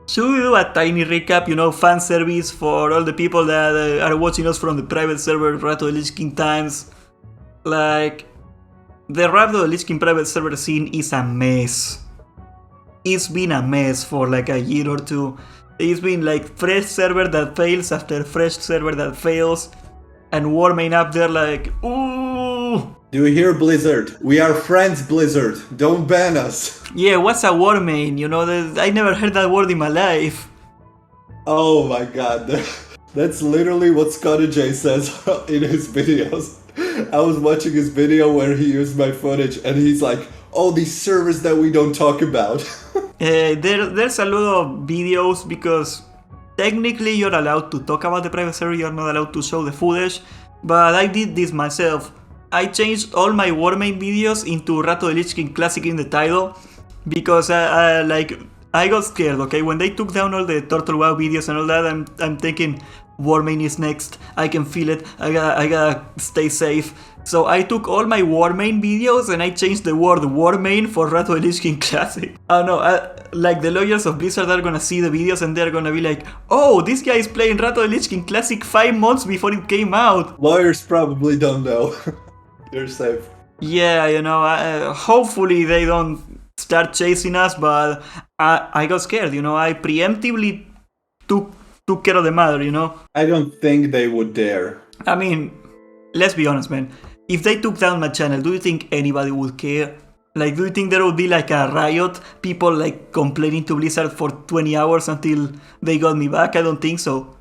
should we do a tiny recap, fan service for all the people that are watching us from the private server, Wrath of the Lich King times? Like, the Wrath of the Lich King private server scene is a mess. It's been a mess for like a year or two. It's been like fresh server that fails after fresh server that fails, and Warmane up there like, ooh. Do you hear, Blizzard? We are friends, Blizzard. Don't ban us. Yeah, what's a Warmane? I never heard that word in my life. Oh my god. That's literally what Scotty J says in his videos. I was watching his video where he used my footage and he's like, oh, these servers that we don't talk about. There's a lot of videos because technically you're allowed to talk about the private server, you're not allowed to show the footage, but I did this myself. I changed all my Warmane videos into Wrath of the Lich King Classic in the title because I got scared, okay? When they took down all the Turtle WoW videos and all that, I'm thinking Warmane is next. I can feel it. I gotta stay safe. So I took all my Warmane videos and I changed the word Warmane for Wrath of the Lich King Classic. I don't know, like the lawyers of Blizzard are gonna see the videos and they're gonna be like, oh, this guy is playing Wrath of the Lich King Classic 5 months before it came out. Lawyers probably don't know. You're safe. Yeah, hopefully they don't start chasing us, but I got scared, I preemptively took care of the matter, I don't think they would dare. I mean, let's be honest, man. If they took down my channel, do you think anybody would care? Like, do you think there would be like a riot? People like complaining to Blizzard for 20 hours until they got me back? I don't think so.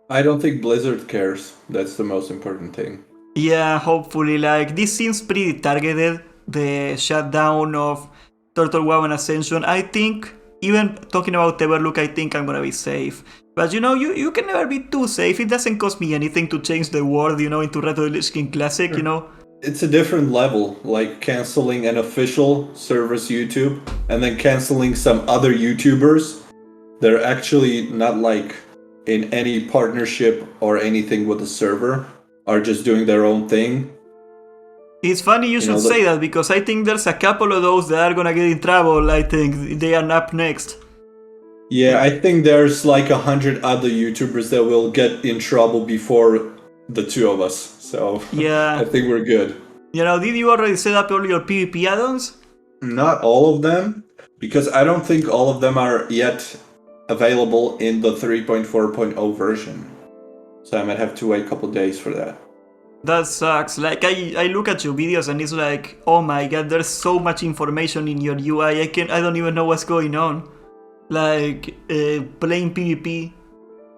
I don't think Blizzard cares. That's the most important thing. Yeah, hopefully, like, this seems pretty targeted, the shutdown of Turtle WoW and Ascension. I think, even talking about Everlook, I think I'm gonna be safe. But you can never be too safe. It doesn't cost me anything to change the word, into Wrath of the Lich King Classic, It's a different level, like canceling an official server's YouTube and then canceling some other YouTubers. They're actually not like in any partnership or anything with the server, are just doing their own thing. It's funny you should say that because I think there's a couple of those that are gonna get in trouble. I think they are up next. Yeah, I think there's like 100 other YouTubers that will get in trouble before the two of us. So yeah, I think we're good. Did you already set up all your PvP add-ons? Not all of them, because I don't think all of them are yet available in the 3.4.0 version. So I might have to wait a couple days for that. That sucks. Like, I look at your videos and it's like, oh my god, there's so much information in your UI. I don't even know what's going on. Like, playing PvP.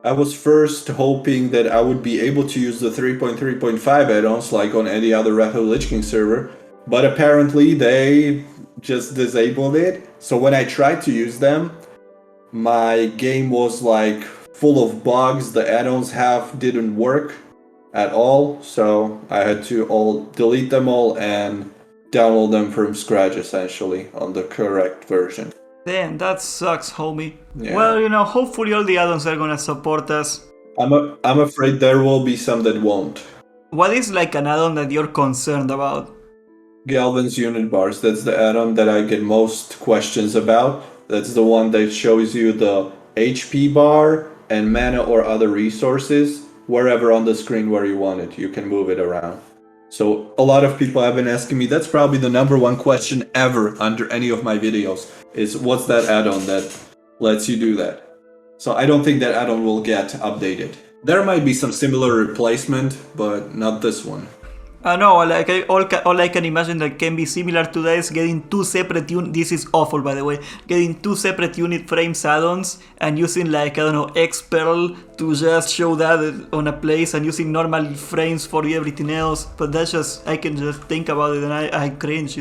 I was first hoping that I would be able to use the 3.3.5 add-ons like on any other Wrath of the Lich King server, but apparently they just disabled it. So when I tried to use them, my game was like full of bugs. The add-ons didn't work at all, so I had to delete them all and download them from scratch essentially on the correct version. Damn, that sucks, homie. Yeah. Well, hopefully all the add-ons are gonna support us. I'm afraid there will be some that won't. What is like an add-on that you're concerned about? Galvan's unit bars, that's the add-on that I get most questions about. That's the one that shows you the HP bar and mana or other resources wherever on the screen where you want it. You can move it around. So a lot of people have been asking me, that's probably the #1 question ever under any of my videos, is what's that add-on that lets you do that? So I don't think that add-on will get updated. There might be some similar replacement, but not this one. No, all I can imagine that can be similar to that is getting two separate this is awful by the way, getting two separate unit frames add-ons and using like, I don't know, X-Pearl to just show that on a place and using normal frames for everything else, but that's just, I can just think about it and I cringe,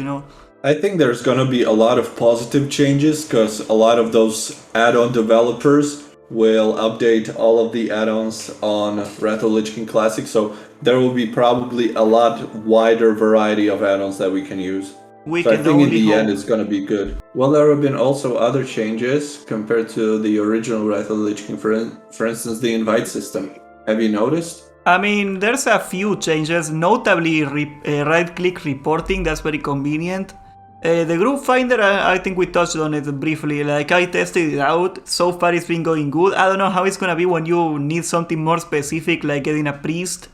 I think there's gonna be a lot of positive changes because a lot of those add-on developers will update all of the add-ons on Wrath of the Lich King Classic, so there will be probably a lot wider variety of add-ons that we can use. We So I can think in only the end hope. it's going to be good. Well, there have been also other changes compared to the original Wrath of the Lich King. For instance, the invite system. Have you noticed? I mean, there's a few changes, notably right-click reporting. That's very convenient. The group finder, I think we touched on it briefly. Like, I tested it out. So far, it's been going good. I don't know how it's gonna be when you need something more specific, like getting a priest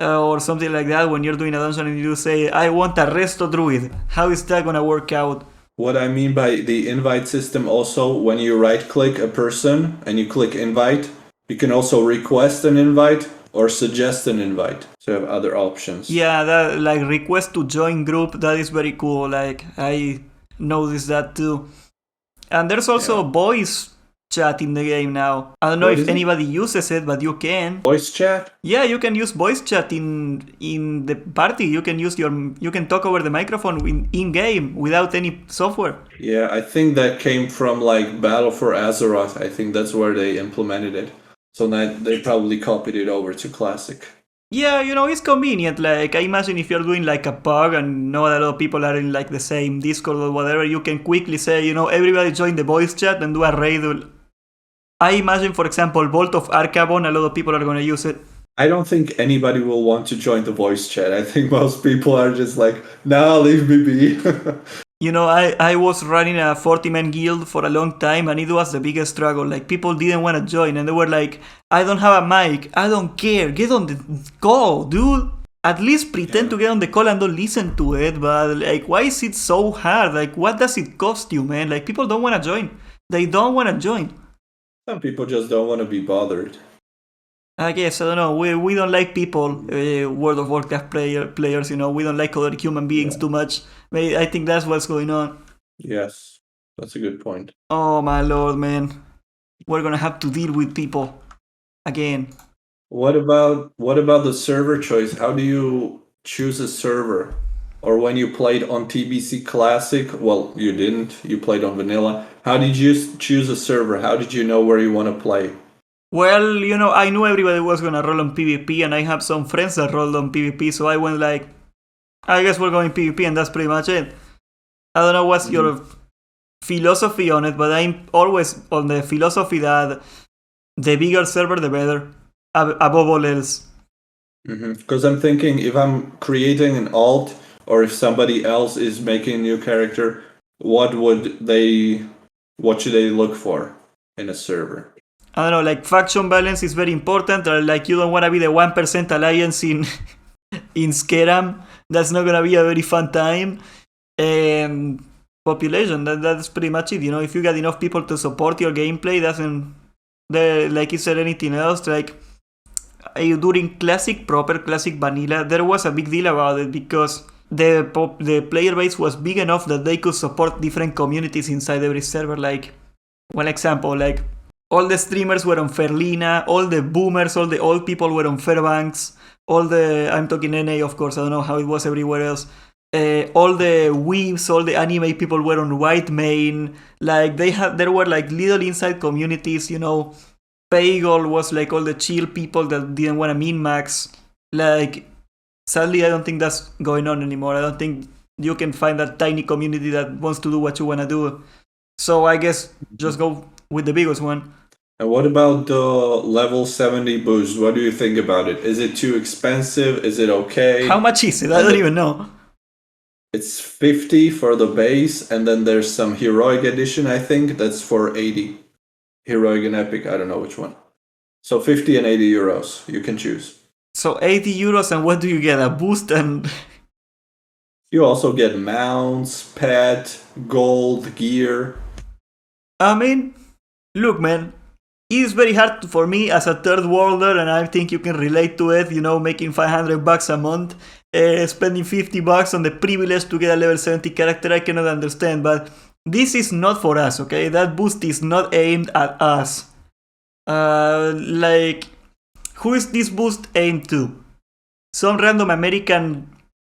or something like that. When you're doing a dungeon and you say, "I want a resto druid," how is that gonna work out? What I mean by the invite system also, when you right-click a person and you click invite, you can also request an invite or suggest an invite. So you have other options. Yeah, that like request to join group. That is very cool. Like I noticed that too. And there's also voice chat in the game now. I don't know What if is it? anybody uses it, but you can. Voice chat? Yeah, you can use voice chat in the party. You can talk over the microphone in game without any software. Yeah, I think that came from like Battle for Azeroth. I think that's where they implemented it. So that they probably copied it over to Classic. Yeah, it's convenient. Like, I imagine if you're doing like a pug and know that a lot of people are in like the same Discord or whatever, you can quickly say, everybody join the voice chat and do a raid. I imagine, for example, Vault of Arcabon, a lot of people are going to use it. I don't think anybody will want to join the voice chat. I think most people are just like, nah, leave me be. I was running a 40-man guild for a long time and it was the biggest struggle. Like, people didn't want to join and they were like, I don't have a mic, I don't care, get on the call, dude. At least pretend to get on the call and don't listen to it. But like, why is it so hard? Like, what does it cost you, man? Like, people don't want to join. They don't want to join. Some people just don't want to be bothered. I guess, I don't know, we don't like people, World of Warcraft players, we don't like other human beings too much. I think that's what's going on. Yes, that's a good point. Oh my lord, man. We're gonna have to deal with people again. What about the server choice? How do you choose a server? Or when you played on TBC Classic, well, you didn't, you played on Vanilla. How did you choose a server? How did you know where you want to play? Well, I knew everybody was gonna roll on PvP, and I have some friends that rolled on PvP, so I went like, I guess we're going PvP, and that's pretty much it. I don't know what's your philosophy on it, but I'm always on the philosophy that the bigger server, the better, above all else. Because I'm thinking if I'm creating an alt, or if somebody else is making a new character, what should they look for in a server? I don't know, like faction balance is very important, or like you don't want to be the 1% alliance in Skeram. That's not gonna be a very fun time. And population, that's pretty much it. If you got enough people to support your gameplay, like is there anything else? Like during proper classic vanilla, there was a big deal about it because the player base was big enough that they could support different communities inside every server. Like one example, like all the streamers were on Ferlina, all the boomers, all the old people were on Fairbanks, I'm talking NA of course, I don't know how it was everywhere else. All the weebs, all the anime people were on White Main. Like there were like little inside communities, Pagol was like all the chill people that didn't want to min-max. Like, sadly, I don't think that's going on anymore. I don't think you can find that tiny community that wants to do what you want to do. So I guess just go with the biggest one. And what about the level 70 boost? What do you think about it? Is it too expensive? Is it okay? How much is it? I don't even know. It's 50 for the base, and then there's some heroic edition, I think, that's for 80. Heroic and epic, I don't know which one. So 50 and 80 euros, you can choose. So 80 euros, and what do you get? A boost and... You also get mounts, pet, gold, gear. I mean, look, man, it is very hard for me as a third worlder, and I think you can relate to it, making $500 a month, spending $50 on the privilege to get a level 70 character. I cannot understand, but this is not for us, okay? That boost is not aimed at us. Like, who is this boost aimed to? Some random American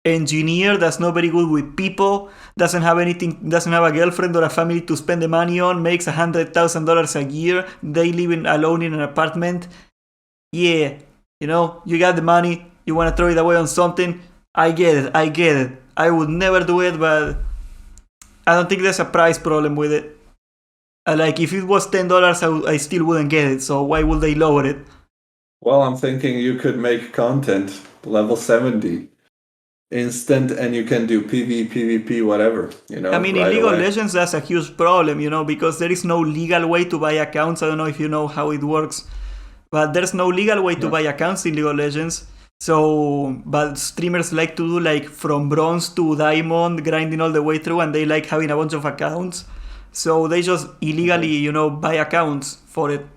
engineer that's not very good with people, doesn't have a girlfriend or a family to spend the money on, makes $100,000 a year, they live alone in an apartment. Yeah, you got the money, you want to throw it away on something, I get it. I would never do it, but I don't think there's a price problem with it. Like, if it was $10, I still wouldn't get it, so why would they lower it? Well, I'm thinking you could make content level 70 instant, and you can do PvP, whatever, I mean, in right League of away. Legends, that's a huge problem, because there is no legal way to buy accounts. I don't know if you know how it works, but there's no legal way to buy accounts in League of Legends. So, but streamers like to do like from bronze to diamond, grinding all the way through, and they like having a bunch of accounts. So they just illegally, buy accounts for it.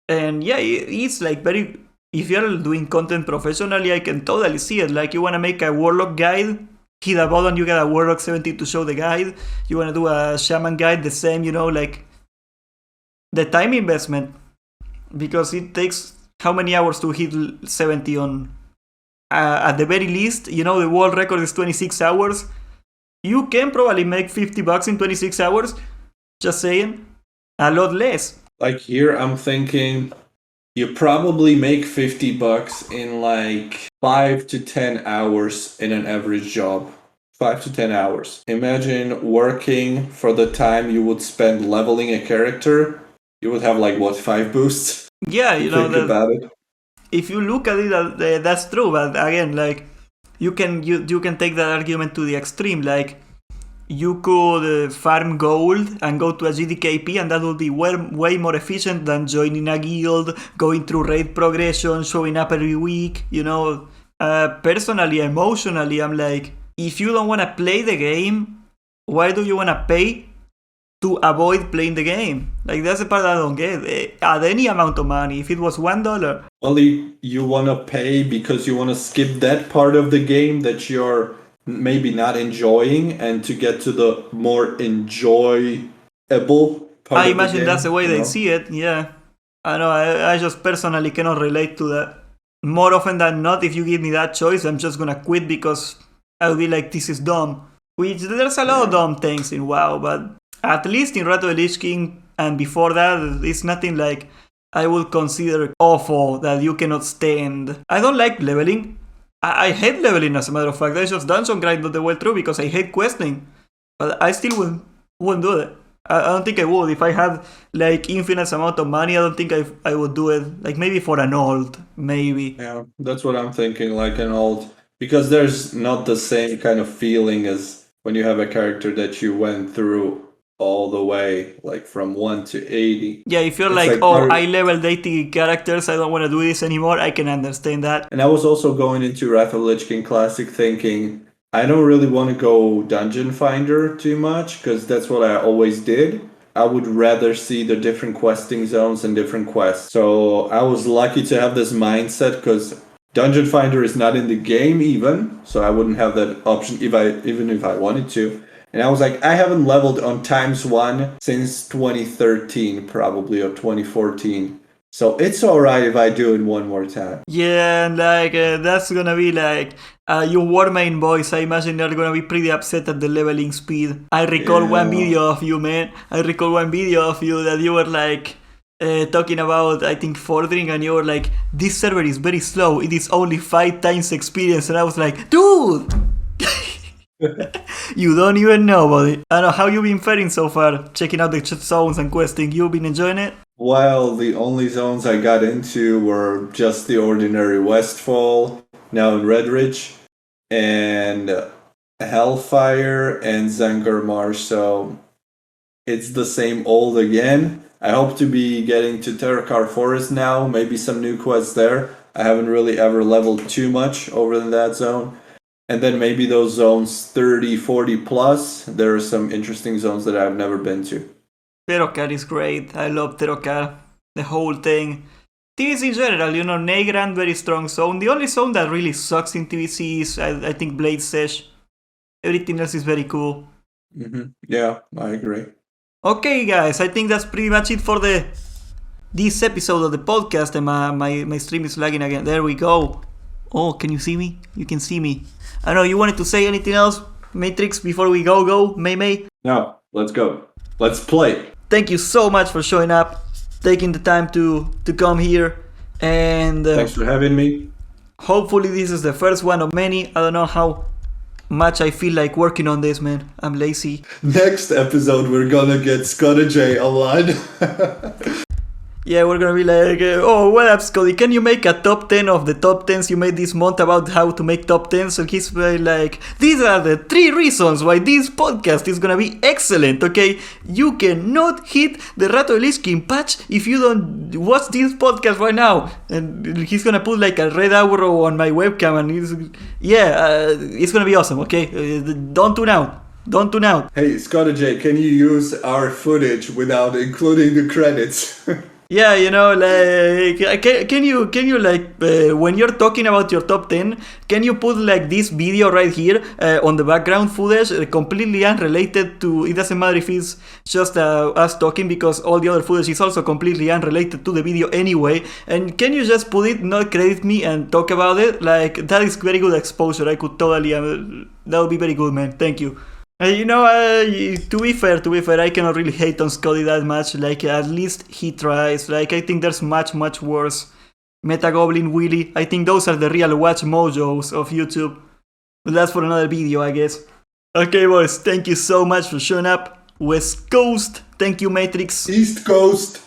And yeah, it's like very. If you're doing content professionally, I can totally see it. Like, you want to make a WotLK guide, hit a button, you get a WotLK 70 to show the guide. You want to do a Shaman guide, the same, like the time investment. Because it takes how many hours to hit 70 on. At the very least, the world record is 26 hours. You can probably make $50 in 26 hours. Just saying. A lot less. Like, here I'm thinking you probably make $50 in like 5 to 10 hours in an average job. 5 to 10 hours. Imagine working for the time you would spend leveling a character. You would have like, what, 5 boosts? Yeah, Think about it. If you look at it, that's true. But again, like, you can take that argument to the extreme. Like, you could farm gold and go to a GDKP, and that would be way more efficient than joining a guild, going through raid progression, showing up every week. Personally, emotionally, I'm like, if you don't want to play the game, why do you want to pay to avoid playing the game? Like, that's the part I don't get. At any amount of money, if it was $1. Well, you want to pay because you want to skip that part of the game that you're maybe not enjoying, and to get to the more enjoyable part I of imagine the game, that's the way they see it. Yeah, I know. I just personally cannot relate to that. More often than not, if you give me that choice, I'm just gonna quit, because I'll be like, this is dumb. Which, there's a lot of dumb things in WoW, but at least in Wrath of the Lich King and before that, it's nothing like I would consider awful that you cannot stand. I don't like leveling. I hate leveling, as a matter of fact. I just dungeon grind the way through because I hate questing. But I still wouldn't do it. I don't think I would. If I had like infinite amount of money, I don't think I would do it. Like, maybe for an old, maybe. Yeah, that's what I'm thinking, like an old. Because there's not the same kind of feeling as when you have a character that you went through all the way, like from 1 to 80. Yeah, if you're like, I leveled 80 characters, I don't want to do this anymore, I can understand that. And I was also going into Wrath of Lich King Classic thinking, I don't really want to go Dungeon Finder too much, because that's what I always did. I would rather see the different questing zones and different quests. So I was lucky to have this mindset, because Dungeon Finder is not in the game even, so I wouldn't have that option even if I wanted to. And I was like, I haven't leveled on ×1 since 2013 probably, or 2014. So it's alright if I do it one more time. Yeah, and like, that's gonna be like, your war main boys, I imagine they're gonna be pretty upset at the leveling speed. I recall one video of you, man. I recall one video of you that you were like, talking about, I think, Fordring, and you were like, this server is very slow, it is only 5 times experience. And I was like, dude! You don't even know about it. I don't know how you been faring so far, checking out the zones and questing. You been enjoying it? Well, the only zones I got into were just the ordinary Westfall, now in Redridge, and Hellfire and Zangarmarsh, so it's the same old again. I hope to be getting to Terakar Forest now, maybe some new quests there. I haven't really ever leveled too much over in that zone. And then maybe those zones 30, 40 plus, there are some interesting zones that I've never been to. Terakar is great. I love Terakar. The whole thing. TVC in general, Negrand, very strong zone. The only zone that really sucks in TVC is, I think, Blade Sesh. Everything else is very cool. Mm-hmm. Yeah, I agree. Okay, guys, I think that's pretty much it for this episode of the podcast. And my stream is lagging again. There we go. Oh, can you see me? You can see me. I don't know, you wanted to say anything else, Matrix, before we go, May? No, let's go. Let's play. Thank you so much for showing up, taking the time to come here, and thanks for having me. Hopefully this is the first one of many. I don't know how much I feel like working on this, man. I'm lazy. Next episode, we're gonna get Scotty J online. Yeah, we're gonna be like, oh, what up, Scotty? Can you make a top 10 of the top 10s you made this month about how to make top 10s? And he's like, these are the 3 reasons why this podcast is gonna be excellent, okay? You cannot hit the Rato Lich King patch if you don't watch this podcast right now. And he's gonna put like a red arrow on my webcam, and it's gonna be awesome, okay? Don't tune out. Don't tune out. Hey, Scotty J, can you use our footage without including the credits? Yeah, you know, like, can you like, when you're talking about your top 10, can you put like this video right here on the background footage, completely unrelated to, it doesn't matter if it's just us talking, because all the other footage is also completely unrelated to the video anyway, and can you just put it, not credit me, and talk about it? Like, that is very good exposure. I could totally, that would be very good, man. Thank you. You know, to be fair, I cannot really hate on Scotty that much. Like, at least he tries. Like, I think there's much worse. Metagoblin, Willy, I think those are the real watch mojos of YouTube. But that's for another video, I guess. Okay, boys, thank you so much for showing up. West Coast, thank you, Matrix. East Coast.